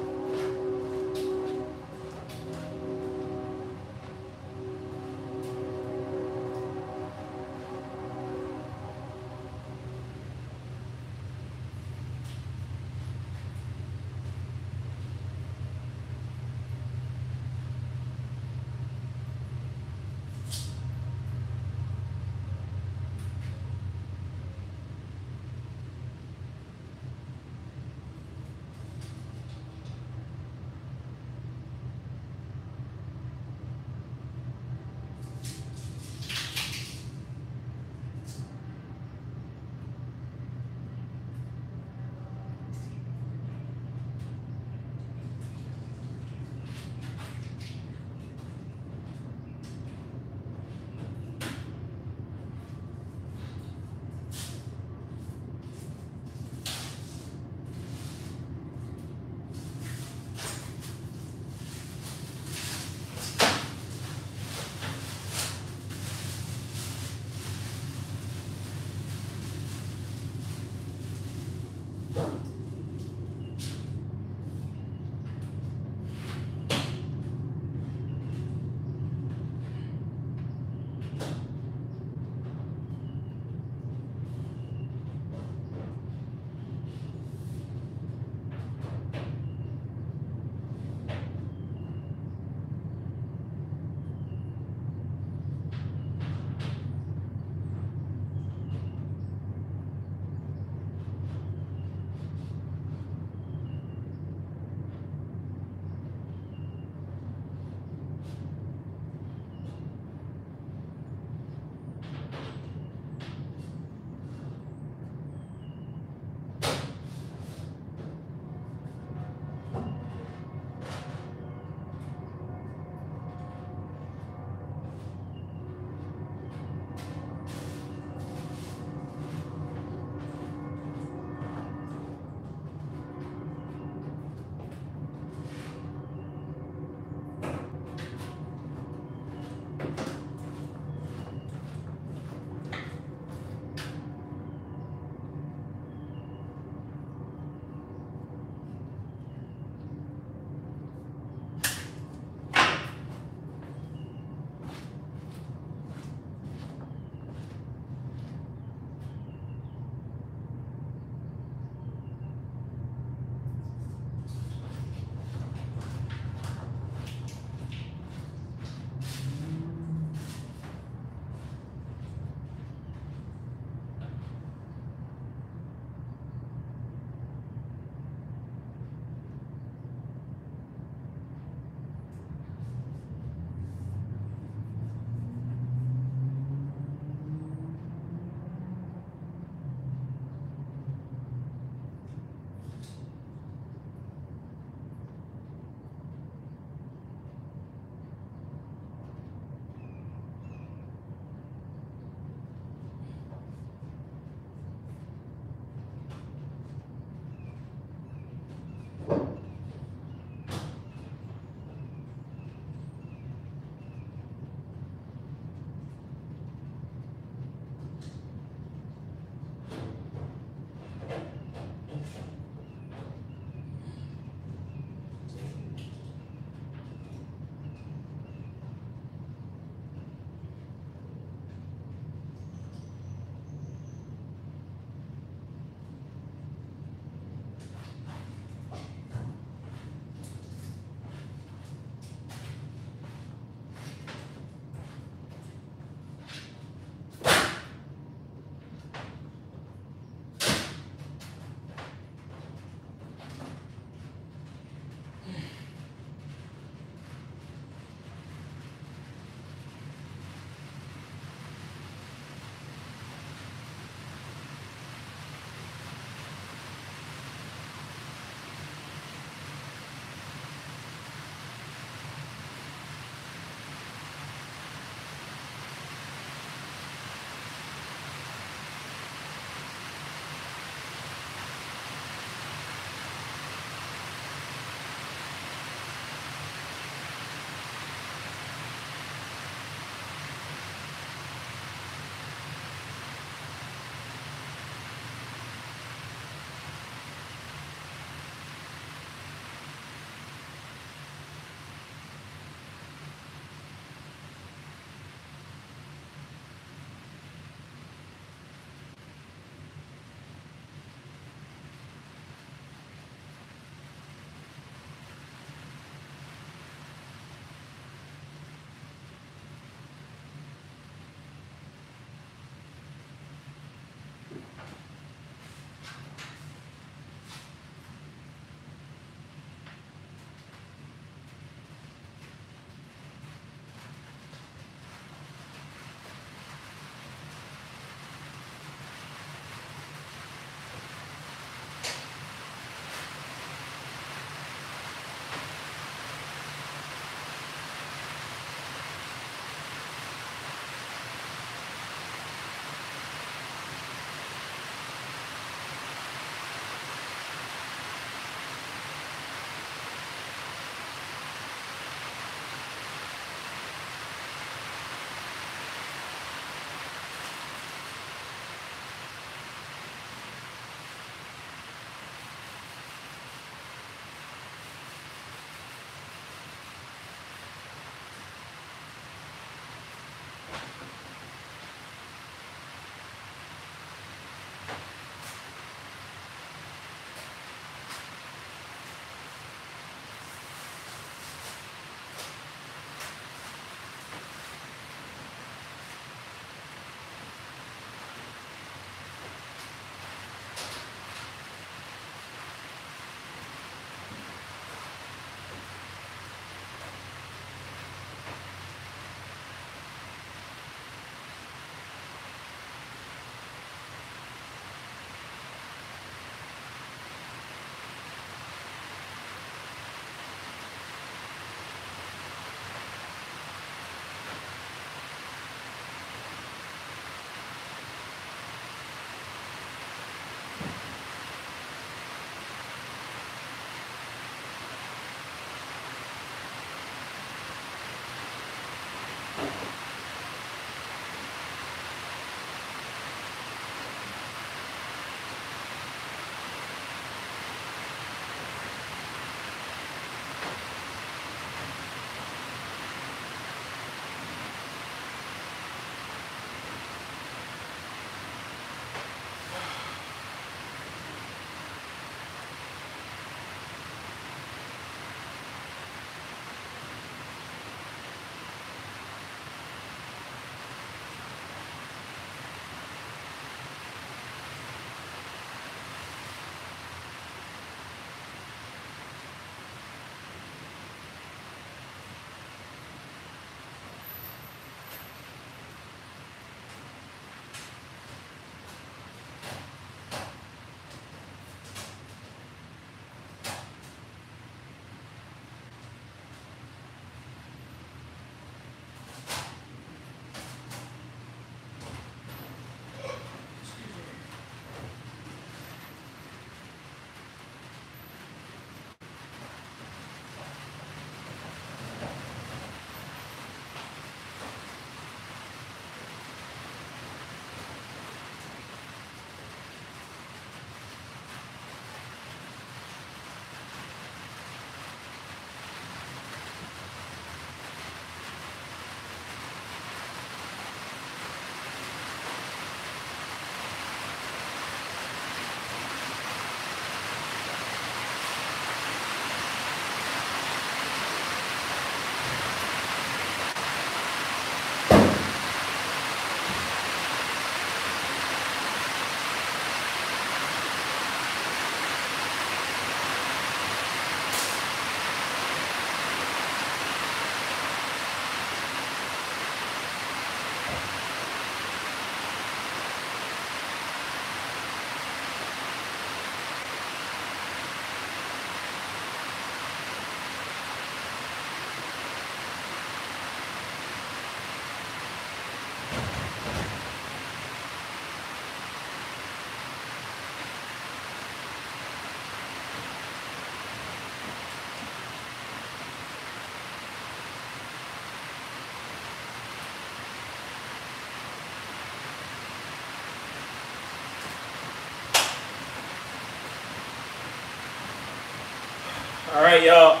All right, y'all.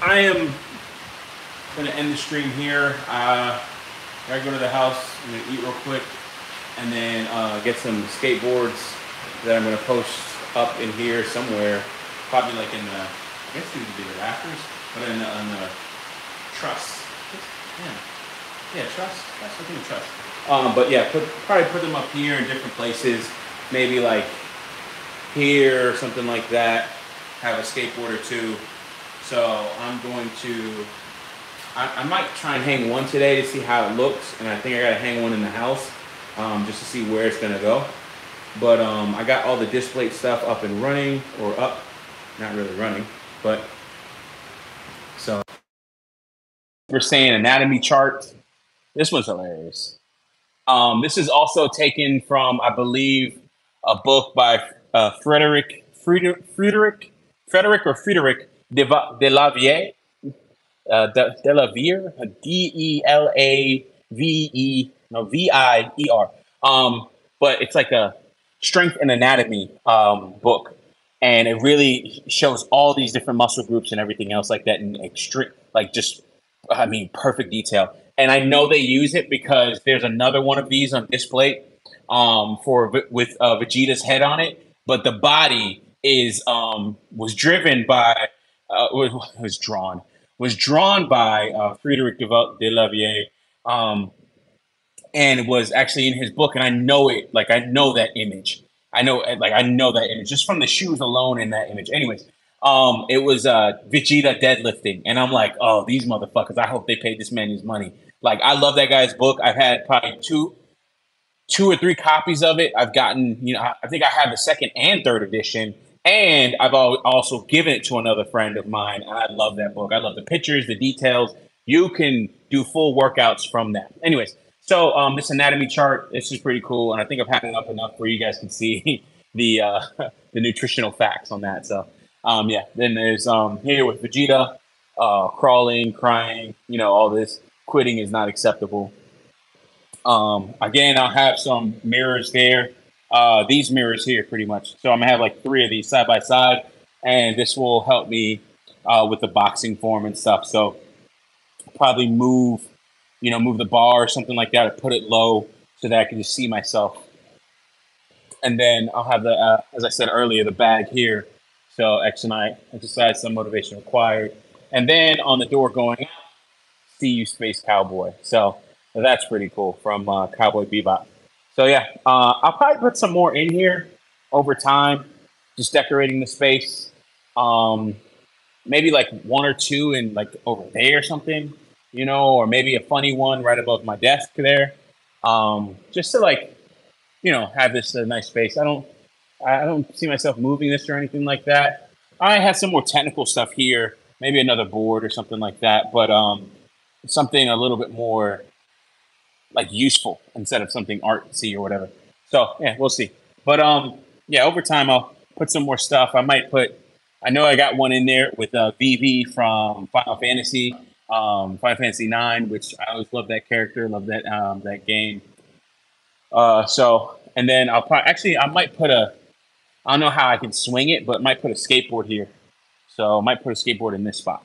I am gonna end the stream here. I gotta go to the house. I'm gonna eat real quick, and then get some skateboards that I'm gonna post up in here somewhere. Probably like in the, I guess these would be the rafters, but in the truss. Yeah, truss. That's looking at truss. But yeah, probably put them up here in different places. Maybe like here or something like that. Have a skateboard or two. So I'm going to, I might try and hang one today to see how it looks, and I think I gotta hang one in the house just to see where it's gonna go. But I got all the display stuff up and running, or up, not really running, but so we're saying anatomy chart. This one's hilarious. This is also taken from, I believe, a book by Frederick de la Vier, de la Vier, Delave, no, Vier. But it's like a strength and anatomy book, and it really shows all these different muscle groups and everything else like that in extreme, like just, I mean, perfect detail. And I know they use it because there's another one of these on display with Vegeta's head on it, but the body is was driven by was drawn by Frederick de la Vier, and it was actually in his book. And I know it, like I know that image. I know that image just from the shoes alone in that image. Anyways, it was Vegeta deadlifting, and I'm like, oh, these motherfuckers! I hope they paid this man his money. Like, I love that guy's book. I've had probably two or three copies of it. I've gotten, I think I have the second and third edition, and I've also given it to another friend of mine. And I love that book. I love the pictures, the details. You can do full workouts from that. Anyways, so this anatomy chart, this is pretty cool, and I think I've had it up enough where you guys can see the the nutritional facts on that. So yeah, then there's here with Vegeta crawling, crying, all this. Quitting is not acceptable. Again, I'll have some mirrors there. These mirrors here, pretty much. So I'm gonna have like 3 of these side by side, and this will help me with the boxing form and stuff. So probably move the bar or something like that, or put it low so that I can just see myself. And then I'll have the, as I said earlier, the bag here. So exercise, some motivation required. And then on the door going out, see you, Space Cowboy. So that's pretty cool from Cowboy Bebop. So yeah, I'll probably put some more in here over time, just decorating the space. Maybe like 1 or 2 in like over there or something, or maybe a funny one right above my desk there. Just to like, have this nice space. I don't see myself moving this or anything like that. I have some more technical stuff here, maybe another board or something like that, but something a little bit more like useful instead of something artsy or whatever. So yeah, we'll see. But yeah, over time I'll put some more stuff. I know I got one in there with Vivi from Final Fantasy 9, which I always love that character, love that game. So, and then I might put I don't know how I can swing it, but might put a skateboard here. So I might put a skateboard in this spot.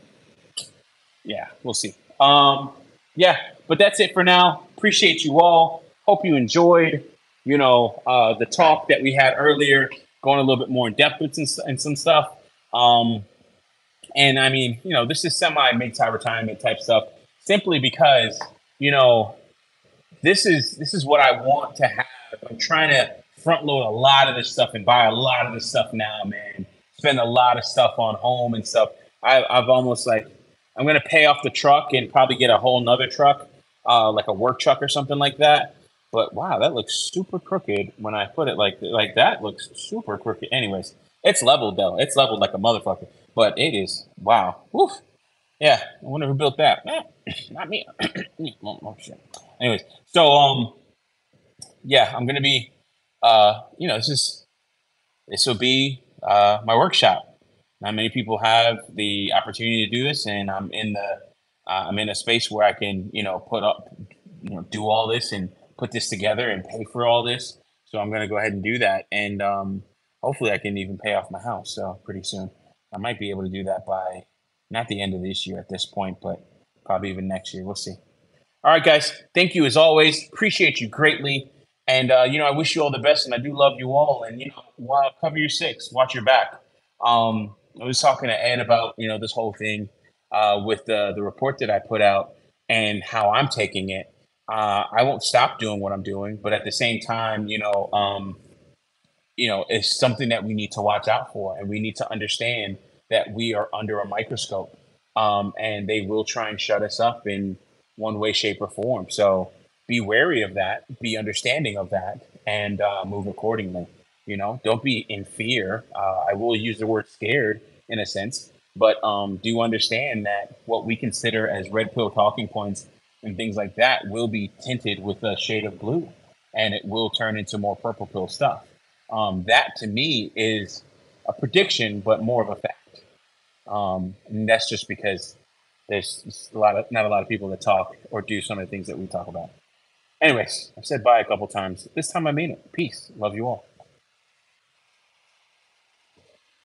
Yeah, we'll see. Yeah, but that's it for now. Appreciate you all. Hope you enjoyed, the talk that we had earlier, going a little bit more in depth with some stuff. And I mean, this is semi mid-time retirement type stuff, simply because, this is what I want to have. I'm trying to front load a lot of this stuff and buy a lot of this stuff now, man. Spend a lot of stuff on home and stuff. I've almost like, I'm going to pay off the truck and probably get a whole nother truck, like a work truck or something like that. But wow, that looks super crooked when I put it like that. Looks super crooked. Anyways, it's leveled though. It's leveled like a motherfucker. But it is, wow. Woof. Yeah, I wonder who built that. Not me. Oh, shit. Anyways, so yeah, I'm gonna be this will be my workshop. Not many people have the opportunity to do this, and I'm in a space where I can put up, do all this and put this together and pay for all this. So I'm gonna go ahead and do that, and hopefully I can even pay off my house pretty soon.
I might be able to do that by not the end of this year at this point, but probably even next year. We'll see. All right, guys. Thank you as always. Appreciate you greatly. And I wish you all the best, and I do love you all. And cover your six, watch your back. I was talking to Ed about this whole thing with the report that I put out and how I'm taking it. I won't stop doing what I'm doing, but at the same time, it's something that we need to watch out for, and we need to understand that we are under a microscope, and they will try and shut us up in one way, shape, or form. So be wary of that, be understanding of that, and move accordingly. Don't be in fear. I will use the word scared in a sense, but do understand that what we consider as red pill talking points and things like that will be tinted with a shade of blue, and it will turn into more purple pill stuff. That to me is a prediction, but more of a fact. And that's just because there's not a lot of people that talk or do some of the things that we talk about. Anyways, I've said bye a couple times. This time I mean it. Peace. Love you all.